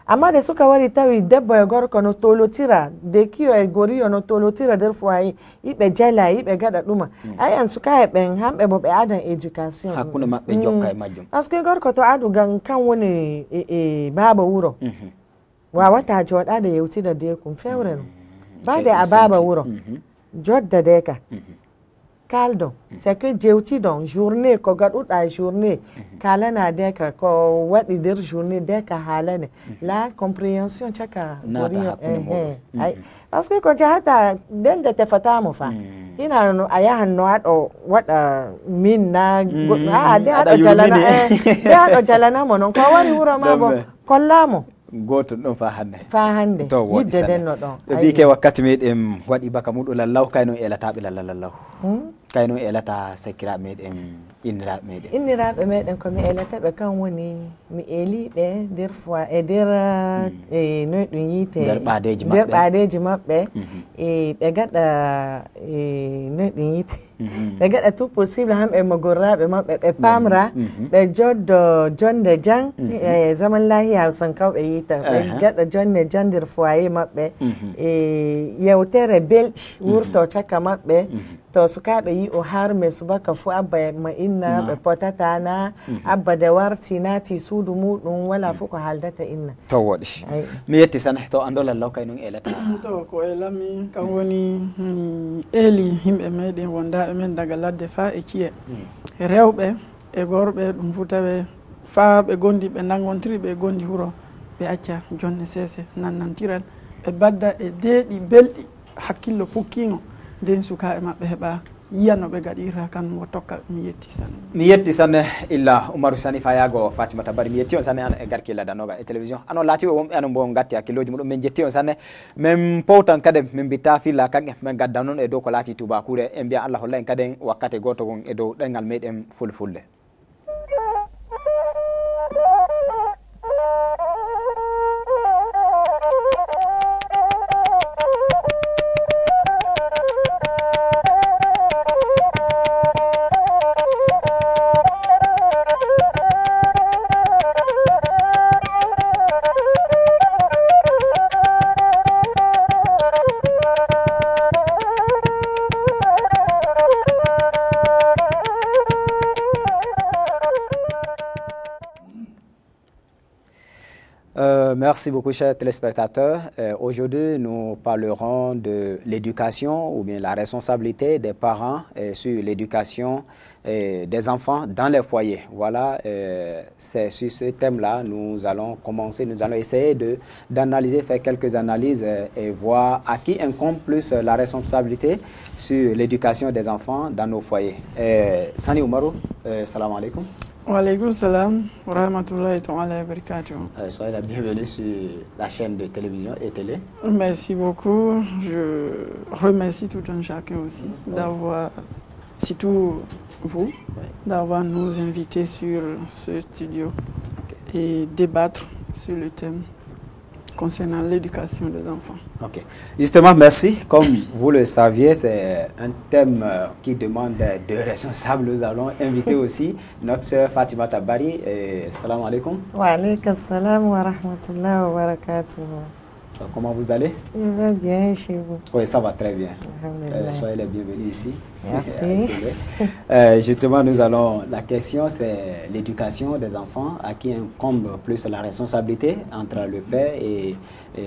amma de suka wari tawi debbo e gorko no tolotira de kiyo e goriyo no tolotira nder foyer yiɓe jala yiɓe gaɗa ɗuma ay en sukaɓe ɓen hamɓe bo ɓe adan éducation hakkunde maɓɓe jokka e majjum par ce que gorko to adu gan kan woni baba wuro wawata joɗade yewtida dekum fewre no bade a baba wuro jodda de ka kaldo c'est que jewti don journée ko gaduda journée kala na de ka ko wadi der journée de ka halane la compréhension chaka ay parce que ko jahata den de te fata mo fa ina no aya hanno ado wada min na de ado jalana de ado jalana mo non ko wari wura ma bo kollamo goto ɗon fa hande to yidde den no ɗon ɓe ke wakkati meɗen waɗi baka muɗo lallaw kayno elataɓe lallaw kayno elata sakiraɓe meɗen inniraɓe meɗen komi elata ɓe kan woni mi eli ɓe nder fois e nder noy ɗum yite nder ɓadeji maɓɓe ɓe gaɗa noy ɗum yite ɓe gaɗa tout possible hamɓe mo gorraɓe maɓɓe ɓe pamra ɓe joddo jonde jang zaman lahiya hawsankawɓe yita ɓe gaɗa jonde jang nder foyer maɓɓe yewtere belɗi wurto caka maɓɓe to sukaɓe yi o harme subaka fu abba ma inna ɓe potata na abba da warti nati suudu muɗum wala fu ko haaldata inna to woɗi mi yetti sana to ando lallaw kay non elata to ko elami kan woni eli himɓe meɗen wondaɓe men daga ladde fa e ciye rewɓe e gorɓe ɗum fu tawe fa ɓe gondi ɓe nangontiri ɓe gondi wuro ɓe acca jonne sese nannantiral ɓe badda e deeɗi belɗi hakkillo pukkigo nden sukaɓe maɓɓe heɓa yiya no ɓe gaɗirta kan mo tokka mi yetti sanne illa Umaru Sani Fayago Fatimata Bari mi yetti on sanne an e garki ladanoga e télévision ano laati wonɓe anon bo gatti hakkiloji muɗum min jetti on sanne min powtan kadem min mbitta filla kanƴe min gadda noon e dow ko laati tubakure e mbiya Allah holla en kaden wakkate goto gon e dow ɗengal meɗen fulfulde. Merci beaucoup, chers téléspectateurs. Aujourd'hui, nous parlerons de l'éducation ou bien la responsabilité des parents sur l'éducation des enfants dans les foyers. Voilà, c'est sur ce thème-là nous allons commencer, nous allons essayer d'analyser, faire quelques analyses et voir à qui incombe plus la responsabilité sur l'éducation des enfants dans nos foyers. Sani Umaru, salam alaikum. Wa alaykoum salam wa rahmatullahi wa barakatuh. Soyez la bienvenue sur la chaîne de télévision et télé. Merci beaucoup. Je remercie tout un chacun aussi d'avoir, surtout vous, d'avoir nous invités sur ce studio et débattre sur le thème concernant l'éducation des enfants. Ok. Justement, merci. Comme vous le saviez, c'est un thème qui demande de responsables. Nous allons inviter aussi notre sœur Fatima Tabari. Salam alaikum. Wa alaikum salam wa rahmatullahi wa barakatuh. Comment vous allez? Je vais bien chez vous. Oui, ça va très bien. Soyez les bienvenus ici. Merci. Justement, nous allons, la question c'est l'éducation des enfants, à qui incombe plus la responsabilité entre le père et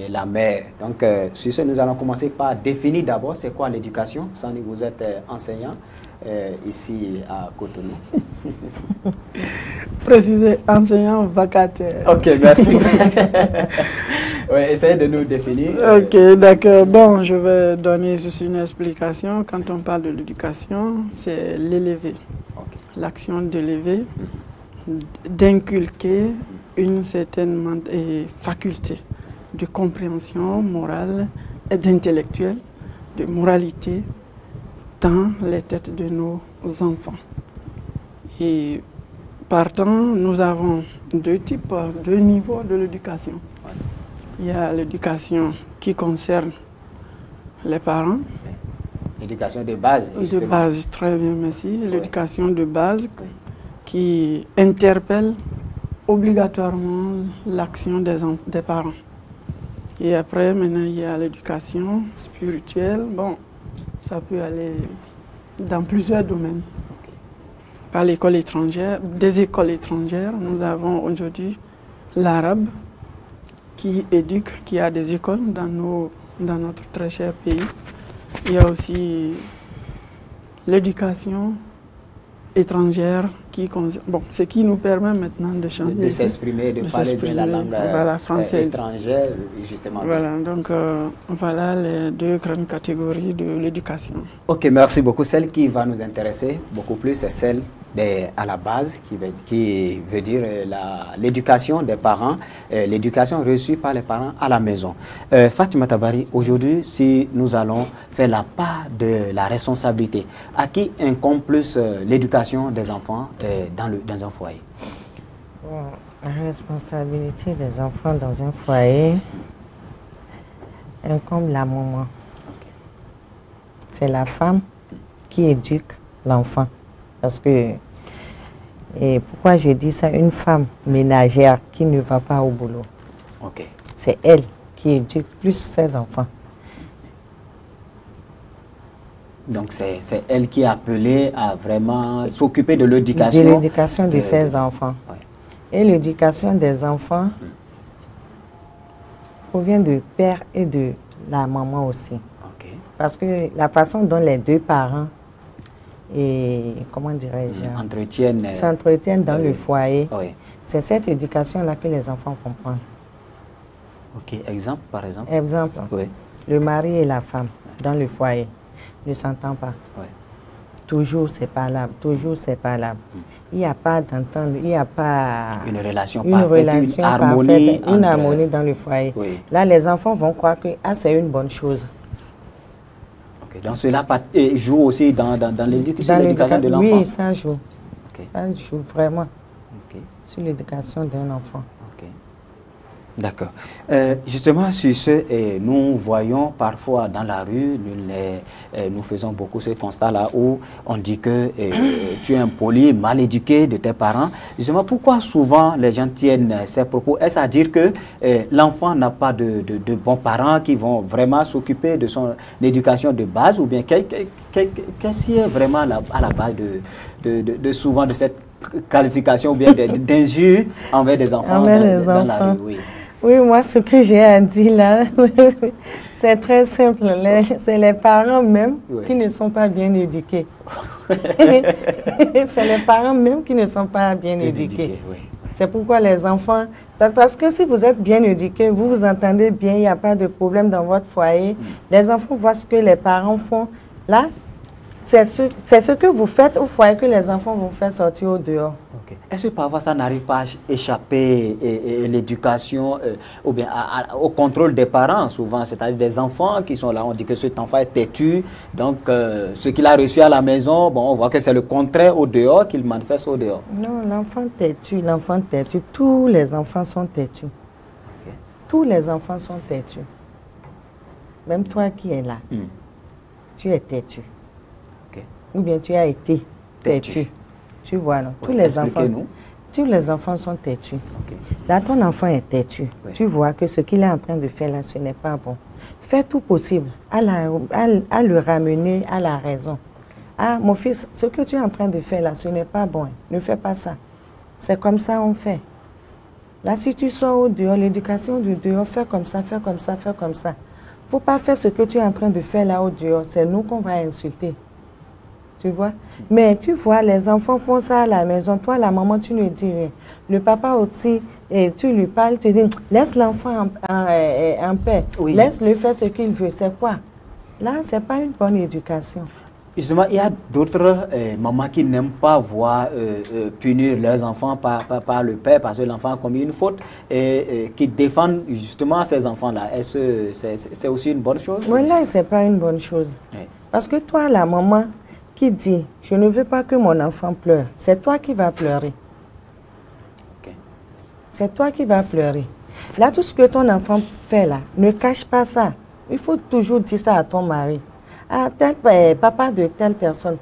la mère. Donc, sur ce, nous allons commencer par définir d'abord c'est quoi l'éducation. Sani, vous êtes enseignant ici à Cotonou. Préciser enseignant vacataire. Ok, merci. Oui, essayez de nous définir. Ok, d'accord. Bon, je vais donner juste une explication. Quand on parle de l'éducation, c'est l'élever. L'action de l'élever, d'inculquer une certaine faculté de compréhension morale et d'intellectuelle, de moralité dans les têtes de nos enfants. Et partant, nous avons deux niveaux de l'éducation. Il y a l'éducation qui concerne les parents. L'éducation de base, justement. De base, très bien, merci. L'éducation de base qui interpelle obligatoirement l'action des parents. Et après, maintenant, il y a l'éducation spirituelle. Bon, ça peut aller dans plusieurs domaines. Par l'école étrangère, des écoles étrangères, nous avons aujourd'hui l'arabe qui éduque, qui a des écoles dans notre très cher pays. Il y a aussi l'éducation étrangère, bon, ce qui nous permet maintenant de changer. De s'exprimer, de parler de la langue française. Étrangère, justement. Voilà, donc voilà les deux grandes catégories de l'éducation. Ok, merci beaucoup. Celle qui va nous intéresser beaucoup plus, c'est celle à la base, qui veut dire l'éducation des parents, l'éducation reçue par les parents à la maison. Fatima Tabari, aujourd'hui, si nous allons faire la part de la responsabilité, à qui incombe plus l'éducation des enfants dans un foyer? La responsabilité des enfants dans un foyer incombe la maman. Okay. C'est la femme qui éduque l'enfant. Parce que, et pourquoi je dis ça, une femme ménagère qui ne va pas au boulot, okay. C'est elle qui éduque plus ses enfants. Donc c'est elle qui est appelée à vraiment s'occuper de l'éducation. De l'éducation de ses enfants. Ouais. Et l'éducation des enfants provient du père et de la maman aussi. Okay. Parce que la façon dont les deux parents comment dirais-je, s'entretiennent dans le foyer, oui. C'est cette éducation-là que les enfants comprennent. Ok, exemple par exemple? Exemple, oui. Le mari et la femme dans le foyer ne s'entendent pas. Oui. Toujours séparable, toujours séparable. Il n'y a pas d'entente, il n'y a pas une relation parfaite, une harmonie dans le foyer. Oui. Là, les enfants vont croire que c'est une bonne chose. Okay. Donc cela joue aussi dans l'éducation de l'enfant? Oui, ça joue. Okay. Ça joue vraiment okay. sur l'éducation d'un enfant. Okay. D'accord. Justement, sur ce, nous voyons parfois dans la rue, nous faisons beaucoup ce constat-là où on dit que tu es impoli, mal éduqué de tes parents. Justement, pourquoi souvent les gens tiennent ces propos? Est-ce à dire que l'enfant n'a pas de bons parents qui vont vraiment s'occuper de son éducation de base, ou bien qu'est-ce qui est vraiment à la base de souvent de cette qualification ou bien d'injures envers des enfants dans la rue? Oui. Oui, moi, ce que j'ai à dire là, c'est très simple. C'est les parents même qui ne sont pas bien éduqués. C'est les parents même qui ne sont pas bien éduqués. Oui. C'est pourquoi les enfants... Parce que si vous êtes bien éduqués, vous vous entendez bien, il n'y a pas de problème dans votre foyer. Les enfants voient ce que les parents font. Là, c'est ce que vous faites au foyer que les enfants vont faire sortir au dehors. Okay. Est-ce que parfois ça n'arrive pas à échapper l'éducation ou bien au contrôle des parents souvent, c'est-à-dire des enfants qui sont là, on dit que cet enfant est têtu, donc ce qu'il a reçu à la maison, bon, on voit que c'est le contraire au dehors qu'il manifeste au dehors. Non, l'enfant têtu, tous les enfants sont têtus. Okay. Tous les enfants sont têtus. Même toi qui es là, tu es têtu. Ou bien tu as été têtu. Tu vois, non? Tous les enfants sont têtus. Okay. Là, ton enfant est têtu. Oui. Tu vois que ce qu'il est en train de faire là, ce n'est pas bon. Fais tout possible à le ramener à la raison. Okay. Ah, mon fils, ce que tu es en train de faire là, ce n'est pas bon. Ne fais pas ça. C'est comme ça on fait. Là, si tu sors au dehors, l'éducation du dehors, fais comme ça, fais comme ça, fais comme ça. Il ne faut pas faire ce que tu es en train de faire là au dehors. C'est nous qu'on va insulter. Tu vois? Mais tu vois, les enfants font ça à la maison. Toi, la maman, tu ne dis rien. Le papa aussi, tu lui parles, tu dis, laisse l'enfant en paix. Oui. Laisse-le faire ce qu'il veut. C'est quoi? Là, ce n'est pas une bonne éducation. Justement, il y a d'autres mamans qui n'aiment pas voir punir leurs enfants par le père parce que l'enfant a commis une faute et qui défendent justement ces enfants-là. Est-ce que c'est aussi une bonne chose? Oui, là, ce n'est pas une bonne chose. Oui. Parce que toi, la maman, qui dit, je ne veux pas que mon enfant pleure, c'est toi qui vas pleurer. Okay. C'est toi qui vas pleurer. Là, tout ce que ton enfant fait là, ne cache pas ça. Il faut toujours dire ça à ton mari. À tel papa de telle personne.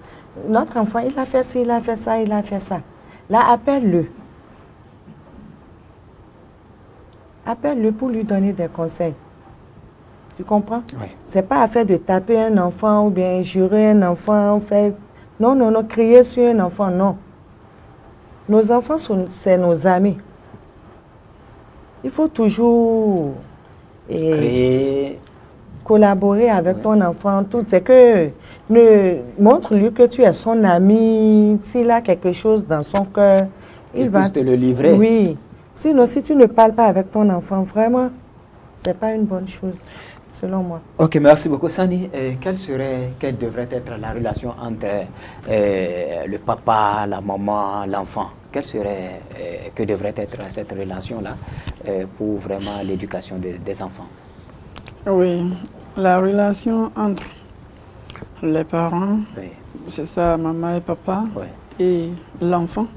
Notre enfant, il a fait ci, il a fait ça, il a fait ça. Là, appelle-le. Appelle-le pour lui donner des conseils. Tu comprends? Oui. C'est pas affaire de taper un enfant ou bien jurer un enfant. Non, non, non, crier sur un enfant, non. Nos enfants, c'est nos amis. Il faut toujours collaborer avec ton enfant, tout, c'est que montre-lui que tu es son ami. S'il a quelque chose dans son cœur, il va te le livrer. Oui. Sinon, si tu ne parles pas avec ton enfant, vraiment, c'est pas une bonne chose, selon moi. Ok, merci beaucoup. Sani, quelle devrait être la relation entre le papa, la maman, l'enfant? Que devrait être cette relation-là pour vraiment l'éducation des enfants? Oui, la relation entre les parents, oui. C'est ça, maman et papa, oui. et l'enfant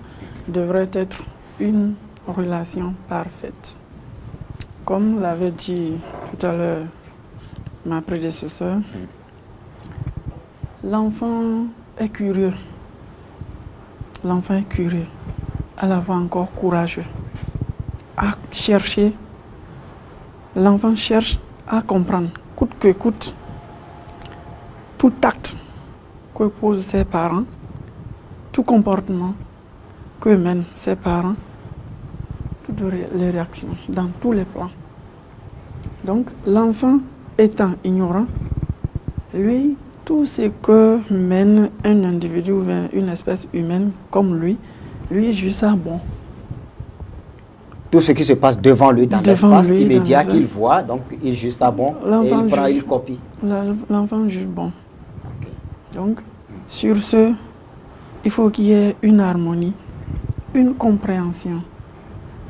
devrait être une relation parfaite. Comme l'avait dit tout à l'heure ma prédécesseure, l'enfant est curieux. L'enfant est curieux, à la fois encore courageux, à chercher. L'enfant cherche à comprendre, coûte que coûte, tout acte que posent ses parents, tout comportement que mènent ses parents, toutes les réactions, dans tous les plans. Donc, l'enfant étant ignorant, lui, tout ce que mène un individu ou une espèce humaine comme lui juge ça bon. Tout ce qui se passe devant lui, dans l'espace immédiat qu'il voit, donc il juge ça bon, et il prend une copie. L'enfant juge bon. Okay. Donc, sur ce, il faut qu'il y ait une harmonie, une compréhension.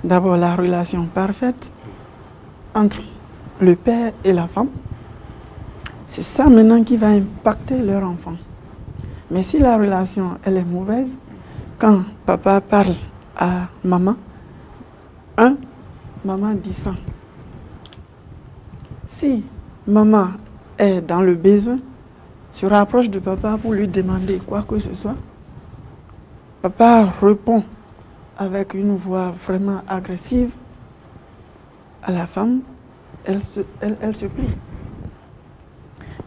D'abord, la relation parfaite entre le père et la femme. C'est ça maintenant qui va impacter leur enfant. Mais si la relation, elle est mauvaise, quand papa parle à maman, maman dit ça. Si maman est dans le besoin, se rapproche de papa pour lui demander quoi que ce soit, papa répond avec une voix vraiment agressive à la femme, elle se plie.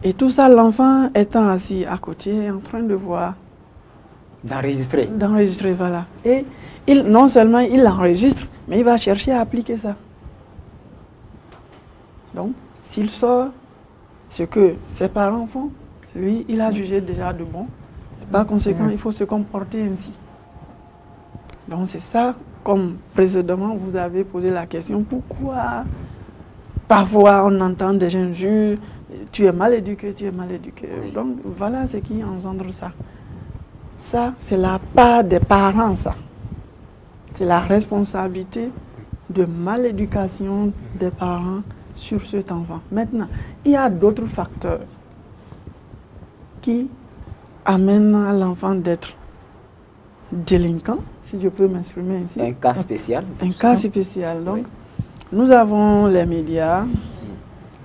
Et tout ça, l'enfant étant assis à côté, en train de voir. D'enregistrer. D'enregistrer, voilà. Et non seulement il enregistre, mais il va chercher à appliquer ça. Donc, s'il sort ce que ses parents font, lui, il a jugé déjà de bon. Et par conséquent, il faut se comporter ainsi. Donc, c'est ça, comme précédemment, vous avez posé la question, pourquoi parfois on entend des injures, tu es mal éduqué, tu es mal éduqué. Oui. Donc, voilà ce qui engendre ça. Ça, c'est la part des parents, ça. C'est la responsabilité de maléducation des parents sur cet enfant. Maintenant, il y a d'autres facteurs qui amènent l'enfant d'être délinquant, si je peux m'exprimer ainsi. Un cas spécial. Un cas spécial. Donc, oui. Nous avons les médias.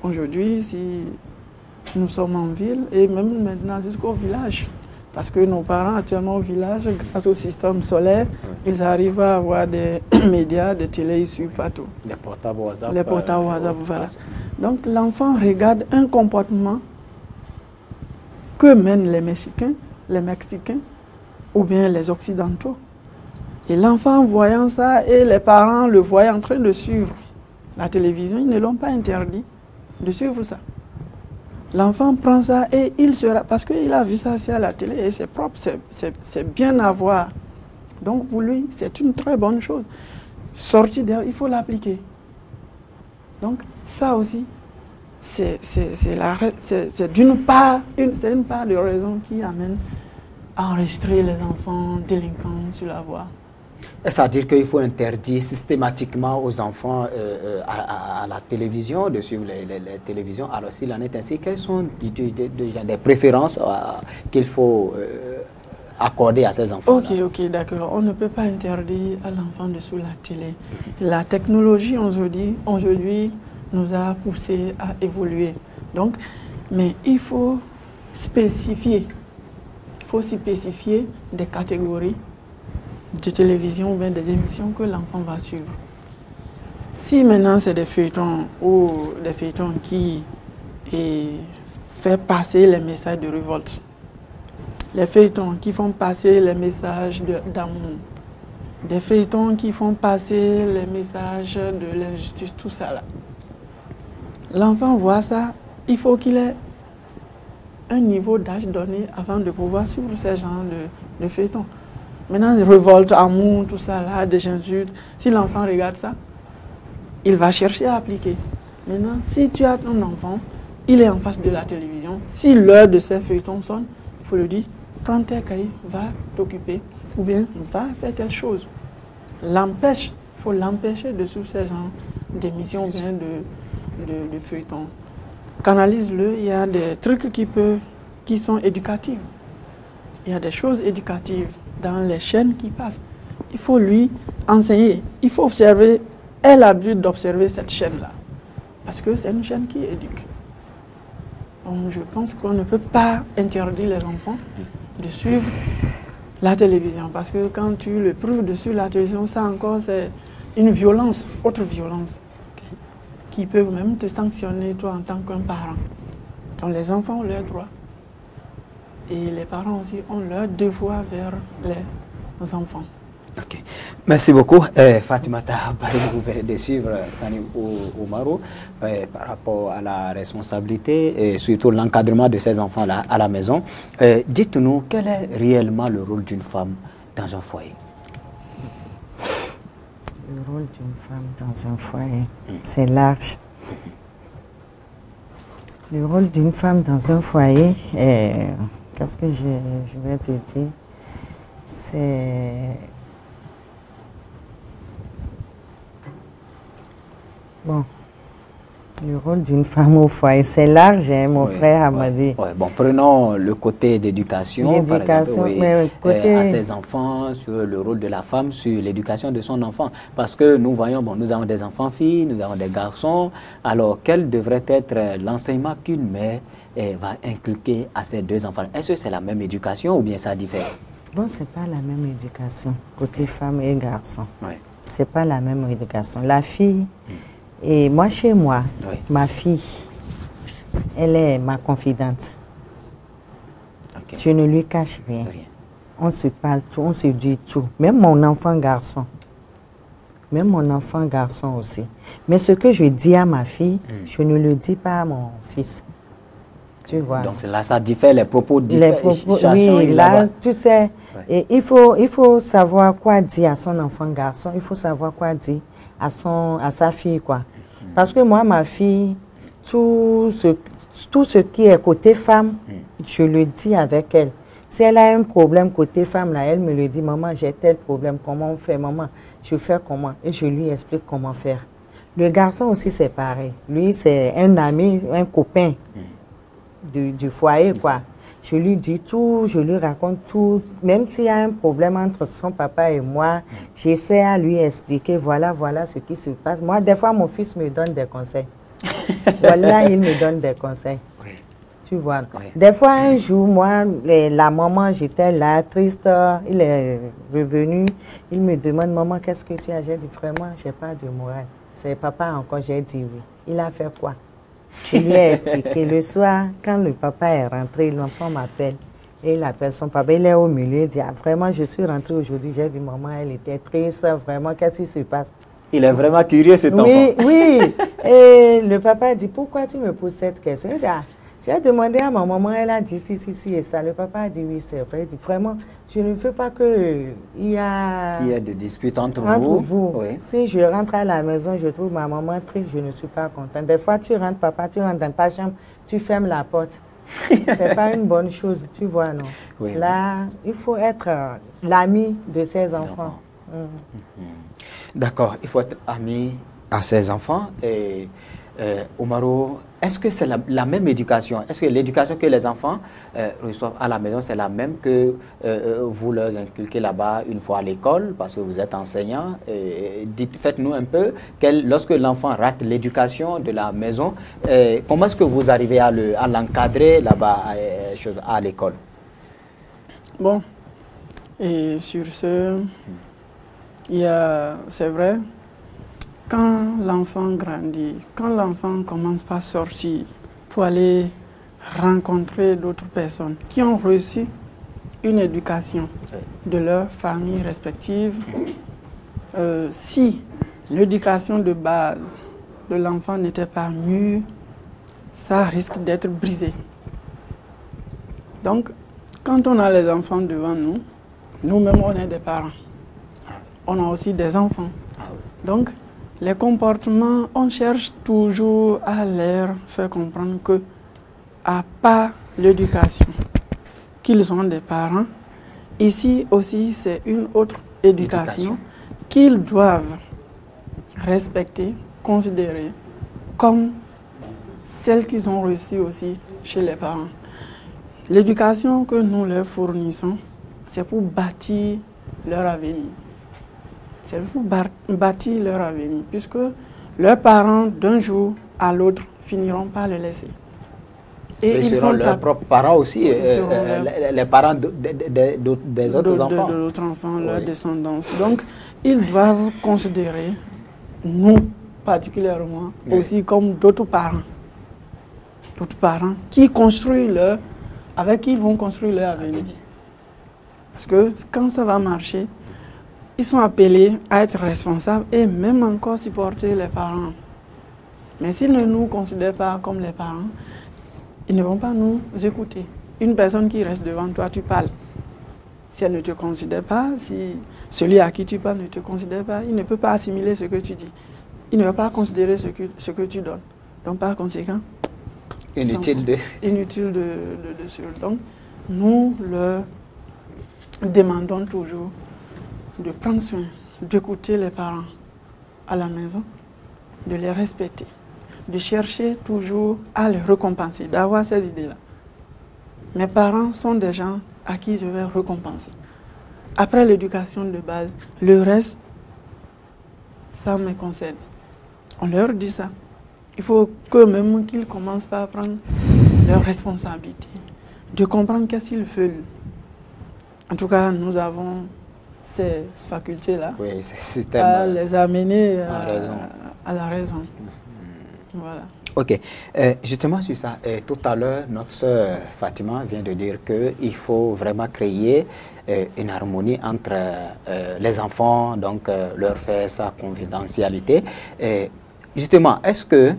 Aujourd'hui, si nous sommes en ville, et même maintenant jusqu'au village, parce que nos parents actuellement au village, grâce au système solaire, ils arrivent à avoir des médias, des télés issus partout. Les portables WhatsApp. Les portables WhatsApp, voilà. Donc l'enfant regarde un comportement que mènent les Mexicains, ou bien les Occidentaux. Et l'enfant voyant ça, et les parents le voient en train de suivre la télévision, ils ne l'ont pas interdit de suivre ça. L'enfant prend ça et il sera, parce qu'il a vu ça à la télé et c'est propre, c'est bien à voir. Donc pour lui, c'est une très bonne chose. Sorti dehors, il faut l'appliquer. Donc ça aussi, c'est d'une part, une part de raison qui amène à enregistrer les enfants délinquants sur la voie. C'est-à-dire qu'il faut interdire systématiquement aux enfants à la télévision, de suivre les télévisions. Alors s'il en est ainsi, quelles sont des préférences qu'il faut accorder à ces enfants? Ok, d'accord. On ne peut pas interdire à l'enfant de suivre la télé. La technologie aujourd'hui nous a poussé à évoluer. Donc, mais il faut spécifier. Il faut spécifier des catégories de télévision ou bien des émissions que l'enfant va suivre. Si maintenant c'est des feuilletons ou des feuilletons qui fait passer les messages de révolte, les feuilletons qui font passer les messages d'amour, des feuilletons qui font passer les messages de l'injustice, tout ça là. L'enfant voit ça il faut qu'il ait un niveau d'âge donné avant de pouvoir suivre ces genres de feuilletons. Maintenant, révolte, amour, tout ça, là, des insultes. Si l'enfant regarde ça, il va chercher à appliquer. Maintenant, si tu as ton enfant, il est en face de la télévision. Si l'heure de ces feuilletons sonne, il faut lui dire, prends tes cahiers, va t'occuper, ou bien va faire quelque chose. L'empêche, il faut l'empêcher de suivre ces genres d'émissions ou bien de feuilletons. Canalise-le, il y a des trucs qui sont éducatifs. Il y a des choses éducatives dans les chaînes qui passent. Il faut lui enseigner, il faut observer, elle a l'habitude d'observer cette chaîne-là. Parce que c'est une chaîne qui éduque. Donc, je pense qu'on ne peut pas interdire les enfants de suivre la télévision. Parce que quand tu le prouves de suivre la télévision, ça encore c'est une violence, autre violence, qui peut même te sanctionner toi en tant qu'un parent. Donc les enfants ont leurs droits. Et les parents aussi ont leurs devoirs vers les enfants. Ok. Merci beaucoup. Fatimata, vous venez de suivre Sani Oumarou par rapport à la responsabilité et surtout l'encadrement de ces enfants-là à la maison. Dites-nous, quel est réellement le rôle d'une femme dans un foyer? Le rôle d'une femme dans un foyer, c'est large. Le rôle d'une femme dans un foyer, qu'est-ce que je vais te dire? C'est... Bon, le rôle d'une femme au foyer, c'est large, hein, mon frère m'a dit. Bon, prenons le côté d'éducation, par exemple, à ses enfants, sur le rôle de la femme, sur l'éducation de son enfant. Parce que nous voyons, bon, nous avons des enfants filles, nous avons des garçons. Alors, quel devrait être l'enseignement qu'une mère va inculquer à ses deux enfants? Est-ce que c'est la même éducation ou bien ça diffère? Bon, c'est pas la même éducation, côté femme et garçon. C'est pas la même éducation. La fille... Et moi, chez moi, ma fille, elle est ma confidente. Je ne lui cache rien. On se parle tout, on se dit tout. Même mon enfant garçon. Même mon enfant garçon aussi. Mais ce que je dis à ma fille, je ne le dis pas à mon fils. Tu vois. Donc là, ça diffère, les propos diffèrent. Oui, là, tu sais, et il faut savoir quoi dire à son enfant garçon. Il faut savoir quoi dire à sa fille, quoi. Parce que moi, ma fille, tout ce qui est côté femme, je le dis avec elle. Si elle a un problème côté femme, là, elle me le dit, maman, j'ai tel problème, comment on fait, maman, je fais comment? Et je lui explique comment faire. Le garçon aussi, c'est pareil. Lui, c'est un ami, un copain du foyer, quoi. Je lui dis tout, je lui raconte tout. Même s'il y a un problème entre son papa et moi, j'essaie à lui expliquer, voilà ce qui se passe. Moi, des fois, mon fils me donne des conseils. Voilà, il me donne des conseils. Tu vois. Des fois, un jour, moi, la maman, j'étais là, triste. Il est revenu. Il me demande, maman, qu'est-ce que tu as? J'ai dit, vraiment, je n'ai pas de morale. C'est papa encore, j'ai dit oui. Il a fait quoi? Je lui ai expliqué. Le soir, quand le papa est rentré, l'enfant m'appelle. Et il appelle son papa. Il est au milieu. Il dit, ah, vraiment, je suis rentrée aujourd'hui. J'ai vu maman, elle était triste. Vraiment, qu'est-ce qui se passe? Il est vraiment curieux, cet enfant. Oui. Et le papa dit, pourquoi tu me poses cette question? Il dit, ah, j'ai demandé à ma maman, elle a dit si, et ça. Le papa a dit oui, c'est vrai. Il dit, vraiment, je ne veux pas qu'il y ait de disputes entre vous. Oui. Si je rentre à la maison, je trouve ma maman triste, je ne suis pas contente. Des fois, tu rentres, papa, tu rentres dans ta chambre, tu fermes la porte. C'est pas une bonne chose, tu vois, non? Oui. Là, il faut être l'ami de ses enfants. D'accord, il faut être ami à ses enfants. Et Oumarou, est-ce que c'est la même éducation? Est-ce que l'éducation que les enfants reçoivent à la maison, c'est la même que vous leur inculquez là-bas une fois à l'école, parce que vous êtes enseignant? Faites-nous un peu, lorsque l'enfant rate l'éducation de la maison, comment est-ce que vous arrivez à l'encadrer là-bas à l'école? Bon, et sur ce, c'est vrai, quand l'enfant grandit, quand l'enfant commence par sortir pour aller rencontrer d'autres personnes qui ont reçu une éducation de leur famille respective, si l'éducation de base de l'enfant n'était pas mûre, ça risque d'être brisé. Donc, quand on a les enfants devant nous, nous-mêmes, on est des parents. On a aussi des enfants. Donc, les comportements, on cherche toujours à leur faire comprendre que, à part l'éducation, qu'ils sont des parents, ici aussi, c'est une autre éducation qu'ils doivent respecter, considérer comme celle qu'ils ont reçue aussi chez les parents. L'éducation que nous leur fournissons, c'est pour bâtir leur avenir. C'est pour bâtir leur avenir, puisque leurs parents, d'un jour à l'autre, finiront par les laisser. Et ils seront leurs propres parents aussi, les parents des autres enfants. De l'autre enfant, leur descendance. Donc, ils doivent considérer, nous particulièrement, aussi comme d'autres parents. D'autres parents qui construisent avec qui ils vont construire leur avenir. Parce que quand ça va marcher, ils sont appelés à être responsables et même encore supporter les parents. Mais s'ils ne nous considèrent pas comme les parents, ils ne vont pas nous écouter. Une personne qui reste devant toi, tu parles. Si elle ne te considère pas, si celui à qui tu parles ne te considère pas, il ne peut pas assimiler ce que tu dis. Il ne va pas considérer ce que tu donnes. Donc par conséquent, inutile de suivre. Donc nous leur demandons toujours de prendre soin, d'écouter les parents à la maison, de les respecter, de chercher toujours à les récompenser, d'avoir ces idées-là. Mes parents sont des gens à qui je vais récompenser. Après l'éducation de base, le reste, ça me concerne. On leur dit ça. Il faut que même qu'ils commencent par prendre leurs responsabilités, de comprendre qu'est-ce qu'ils veulent. En tout cas, nous avons ces facultés-là, à les amener à la raison. Voilà. Ok. Justement sur ça, tout à l'heure, notre sœur Fatima vient de dire qu'il faut vraiment créer une harmonie entre les enfants, donc leur faire sa confidentialité. Justement, est-ce que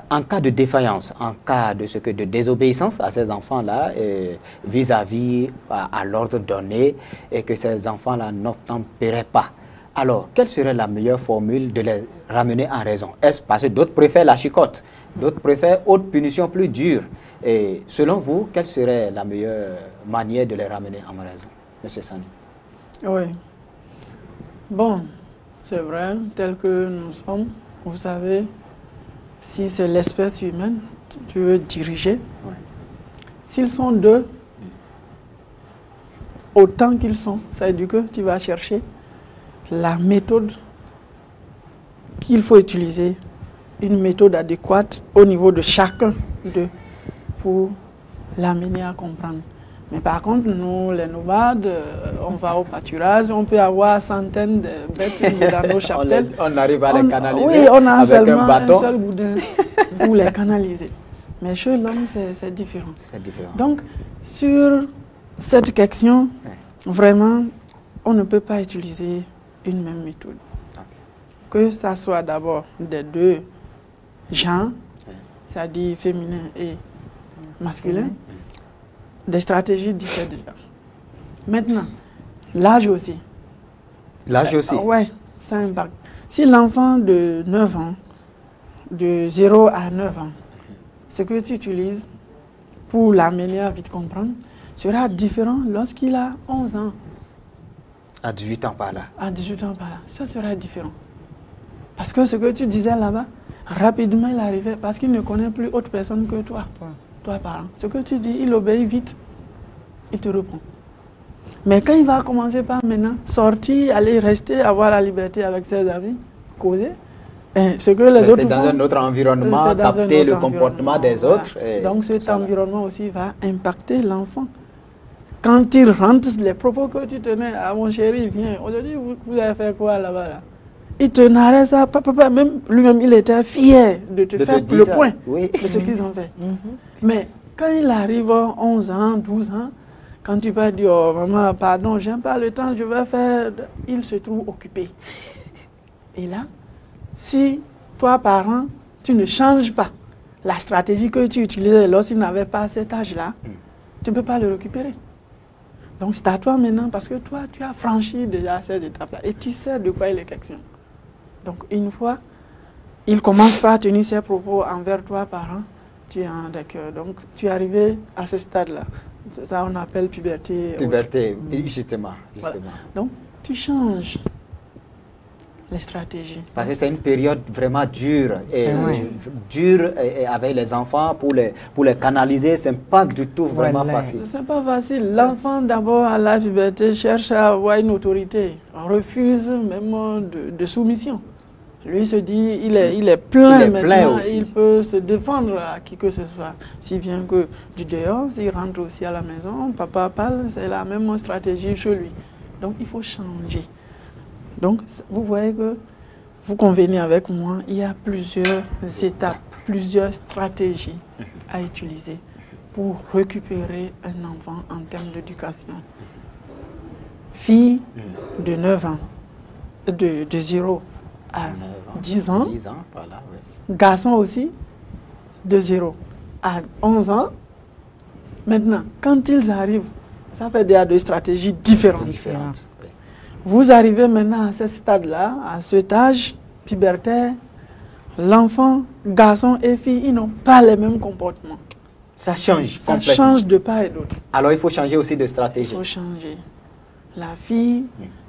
en cas de défaillance, en cas de désobéissance à ces enfants-là, vis-à-vis à l'ordre donné, et que ces enfants-là n'obtempéraient pas, alors quelle serait la meilleure formule de les ramener en raison? Est-ce parce que d'autres préfèrent la chicotte, d'autres préfèrent autre punition plus dure? Et selon vous, quelle serait la meilleure manière de les ramener en raison, M. Sani? Oui. Bon, c'est vrai, tel que nous sommes, vous savez, si c'est l'espèce humaine, tu veux diriger. S'ils sont deux, autant qu'ils sont, ça veut dire que tu vas chercher la méthode qu'il faut utiliser, une méthode adéquate au niveau de chacun d'eux pour l'amener à comprendre. Mais par contre, nous, les nomades, on va au pâturage, on peut avoir centaines de bêtes dans nos chapelles. on arrive à les canaliser. Oui, on a seulement un seul boudin pour les canaliser. Mais chez l'homme, c'est différent. C'est différent. Donc, sur cette question, vraiment, on ne peut pas utiliser une même méthode. Que ça soit d'abord des deux genres, c'est-à-dire féminin et masculin, des stratégies diffèrent déjà. Maintenant, l'âge aussi. L'âge aussi? Oui, ça impacte. Si l'enfant de 9 ans, de 0 à 9 ans, ce que tu utilises pour l'amener à vite comprendre sera différent lorsqu'il a 11 ans. À 18 ans par là? À 18 ans par là, ça sera différent. Parce que ce que tu disais là-bas, rapidement il arrivait, parce qu'il ne connaît plus autre personne que toi. Toi parent. Ce que tu dis, il obéit vite, il te reprend. Mais quand il va commencer par maintenant sortir, aller rester, avoir la liberté avec ses amis, causer, ce que les autres font, dans un autre environnement, capter le comportement des autres. Donc cet environnement aussi va impacter l'enfant. Quand il rentre, les propos que tu tenais à mon chéri, viens, aujourd'hui vous avez fait quoi là-bas là? Il te narrait ça, papa, même lui-même il était fier de te faire le point de ce qu'ils ont fait. Mais quand il arrive à 11 ans, 12 ans, quand tu vas dire, oh maman, pardon, j'aime pas le temps, je vais faire, il se trouve occupé. Et là, si toi, parent, tu ne changes pas la stratégie que tu utilisais lorsqu'il n'avait pas cet âge-là, tu ne peux pas le récupérer. Donc c'est à toi maintenant, parce que toi, tu as franchi déjà ces étapes-là et tu sais de quoi il est question. Donc une fois, il commence par tenir ses propos envers toi, parent, tu es en d'accord. Donc tu es arrivé à ce stade-là. C'est ça qu'on appelle puberté. Puberté, justement. Voilà. Donc tu changes les stratégies. Parce que c'est une période vraiment dure, et avec les enfants, pour les canaliser, c'est pas du tout vraiment facile. C'est pas facile. L'enfant, d'abord, à la puberté, cherche à avoir une autorité, refuse même de soumission. Lui se dit, il est plein maintenant, il peut se défendre à qui que ce soit. Si bien que du dehors, s'il rentre aussi à la maison, papa parle, c'est la même stratégie chez lui. Donc il faut changer. Donc vous voyez que vous convenez avec moi, il y a plusieurs étapes, plusieurs stratégies à utiliser pour récupérer un enfant en termes d'éducation. Fille de 9 ans, de 0 à 10 ans, voilà, garçon aussi, de 0 à 11 ans. Maintenant, quand ils arrivent, ça fait déjà deux stratégies différentes. Vous arrivez maintenant à ce stade-là, à cet âge pubertaire, l'enfant, garçon et fille, ils n'ont pas les mêmes comportements. Ça change complètement. Ça change de part et d'autre. Alors il faut changer aussi de stratégie. Il faut changer. La fille,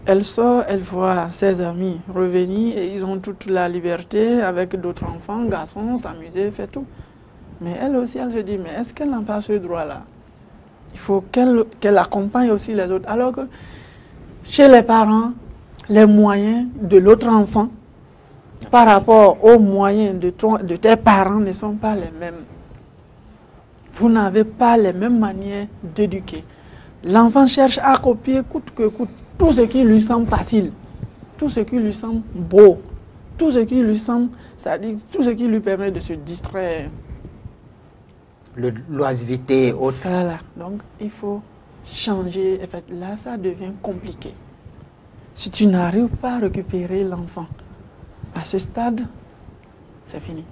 elle sort, elle voit ses amis revenir et ils ont toute la liberté avec d'autres enfants, garçons, s'amuser, faire tout. Mais elle aussi, elle se dit, mais est-ce qu'elle n'a pas ce droit-là? Il faut qu'elle accompagne aussi les autres. Alors que chez les parents, les moyens de l'autre enfant par rapport aux moyens de tes parents ne sont pas les mêmes. Vous n'avez pas les mêmes manières d'éduquer. L'enfant cherche à copier coûte que coûte tout ce qui lui semble facile, tout ce qui lui semble beau, tout ce qui lui semble, c'est-à-dire tout ce qui lui permet de se distraire. L'oisiveté, autre. Voilà, donc il faut changer. En fait, là, ça devient compliqué. Si tu n'arrives pas à récupérer l'enfant à ce stade, c'est fini.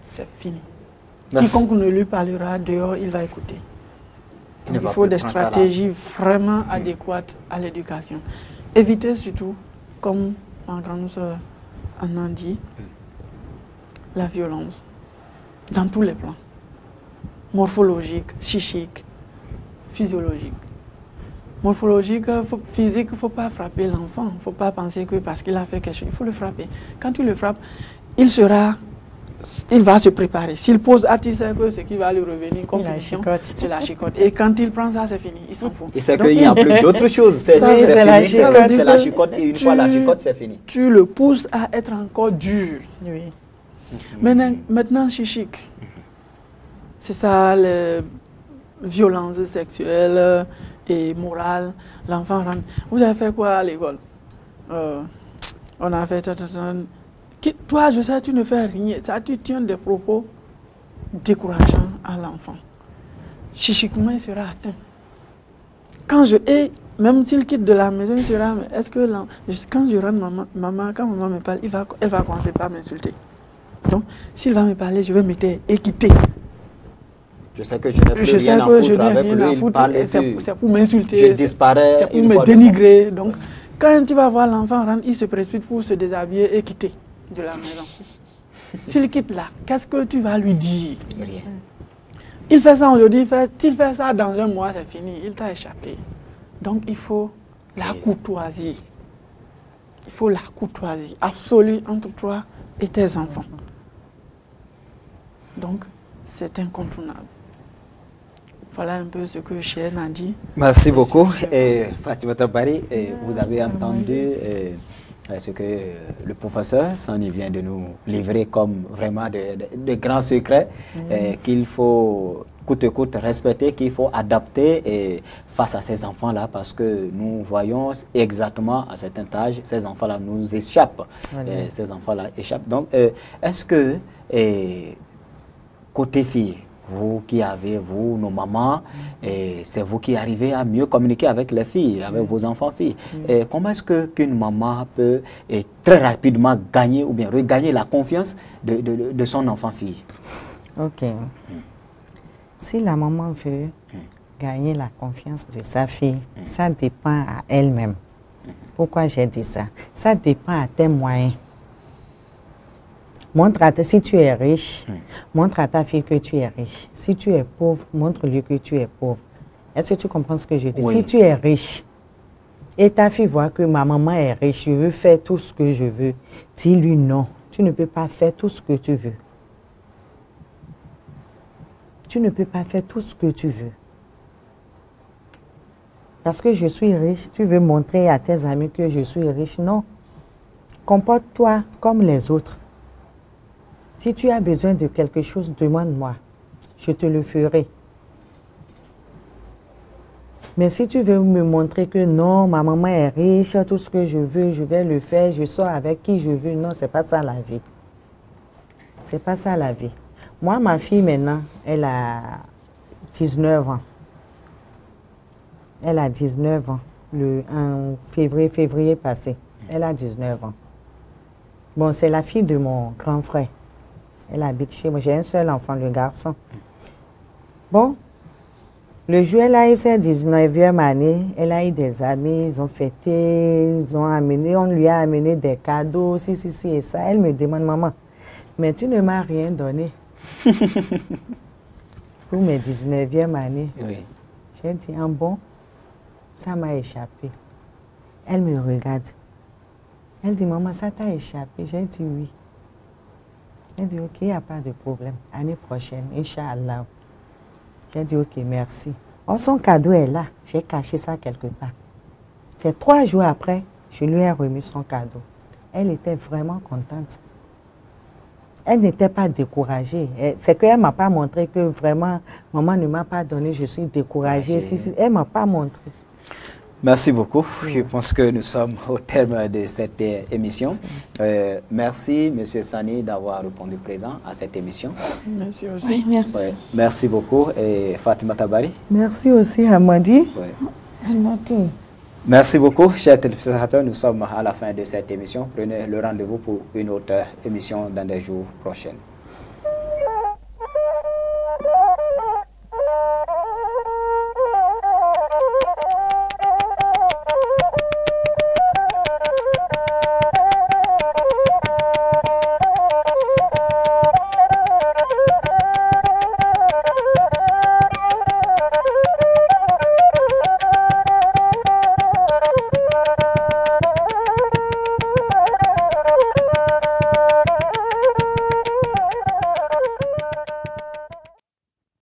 C'est fini. Quiconque ne lui parlera dehors, il va écouter. Donc, il faut des stratégies vraiment adéquates à l'éducation. Éviter surtout, comme ma grande soeur en a dit, la violence dans tous les plans. Morphologique, psychique, physiologique. Morphologique, physique, il ne faut pas frapper l'enfant. Il ne faut pas penser que parce qu'il a fait quelque chose, il faut le frapper. Quand tu le frappes, il va se préparer. S'il pose à tu sais que ce qui va lui revenir comme punition, c'est la chicotte. Et quand il prend ça, c'est fini. Il s'en fout. Il sait qu'il n'y a plus d'autre chose. C'est la chicotte. Et une fois la chicotte, c'est fini. Tu le pousses à être encore dur. Oui. Maintenant, chichique. C'est ça, les violences sexuelles et morales. L'enfant rentre. Vous avez fait quoi à l'école? On a fait... Toi, je sais, tu ne fais rien. Ça, tu tiens des propos décourageants à l'enfant. Chichiquement, il sera atteint. Même s'il quitte de la maison, il sera... Est-ce que quand je rentre, quand maman me parle, elle va commencer par m'insulter. Donc, s'il va me parler, je vais me taire et quitter. Je sais que je n'ai plus rien à foutre avec lui, il parle et c'est pour m'insulter. Je disparais. C'est pour me dénigrer. Donc, quand tu vas voir l'enfant rentrer, il se précipite pour se déshabiller et quitter de la maison. S'il quitte là, qu'est-ce que tu vas lui dire? Rien. Il fait ça aujourd'hui, s'il fait ça dans un mois, c'est fini. Il t'a échappé. Donc, il faut la courtoisie. Il faut la courtoisie absolue entre toi et tes enfants. Donc, c'est incontournable. Voilà un peu ce que Chien a dit. Merci beaucoup. Fatima Tabari, vous avez entendu ce que le professeur Sani vient de nous livrer comme vraiment de grands secrets qu'il faut coûte que coûte respecter, qu'il faut adapter face à ces enfants-là, parce que nous voyons exactement à certain âge, ces enfants-là nous échappent. Ces enfants-là échappent. Donc, est-ce que côté fille, vous qui avez, nos mamans, et c'est vous qui arrivez à mieux communiquer avec les filles, avec vos enfants-filles. Comment est-ce qu'une maman peut très rapidement gagner ou bien regagner la confiance de son enfant-fille? Ok. Si la maman veut gagner la confiance de sa fille, ça dépend à elle-même. Pourquoi j'ai dit ça? Ça dépend à tes moyens. Si tu es riche, montre à ta fille que tu es riche. Si tu es pauvre, montre-lui que tu es pauvre. Est-ce que tu comprends ce que je dis? Oui. Si tu es riche et ta fille voit que ma maman est riche, je veux faire tout ce que je veux, dis-lui non. Tu ne peux pas faire tout ce que tu veux. Tu ne peux pas faire tout ce que tu veux. Parce que je suis riche, tu veux montrer à tes amis que je suis riche. Non. Comporte-toi comme les autres. Si tu as besoin de quelque chose, demande-moi. Je te le ferai. Mais si tu veux me montrer que non, ma maman est riche, tout ce que je veux, je vais le faire, je sors avec qui je veux. Non, c'est pas ça la vie. C'est pas ça la vie. Moi, ma fille maintenant, elle a 19 ans. Elle a 19 ans, en février passé. Elle a 19 ans. Bon, c'est la fille de mon grand frère. Elle habite chez moi. J'ai un seul enfant, le garçon. Bon, le jour, elle a eu sa 19e année. Elle a eu des amis, ils ont fêté, on lui a amené des cadeaux, si, et ça. Elle me demande, maman, mais tu ne m'as rien donné pour mes 19e années. Oui. J'ai dit, ah bon? Ça m'a échappé. Elle me regarde. Elle dit, maman, ça t'a échappé? J'ai dit oui. Elle dit, ok, il n'y a pas de problème. Année prochaine, Inch'Allah. J'ai dit, ok, merci. Oh, son cadeau est là. J'ai caché ça quelque part. C'est 3 jours après, je lui ai remis son cadeau. Elle était vraiment contente. Elle n'était pas découragée. C'est qu'elle ne m'a pas montré que vraiment, maman ne m'a pas donné, je suis découragée. Elle ne m'a pas montré. Merci beaucoup. Je pense que nous sommes au terme de cette émission. Merci, M. Sani, d'avoir répondu présent à cette émission. Merci aussi. Oui, merci. Merci beaucoup. Et Fatima Tabari. Merci aussi, Hamadi. Merci beaucoup, chers téléspectateurs. Nous sommes à la fin de cette émission. Prenez le rendez-vous pour une autre émission dans des jours prochains.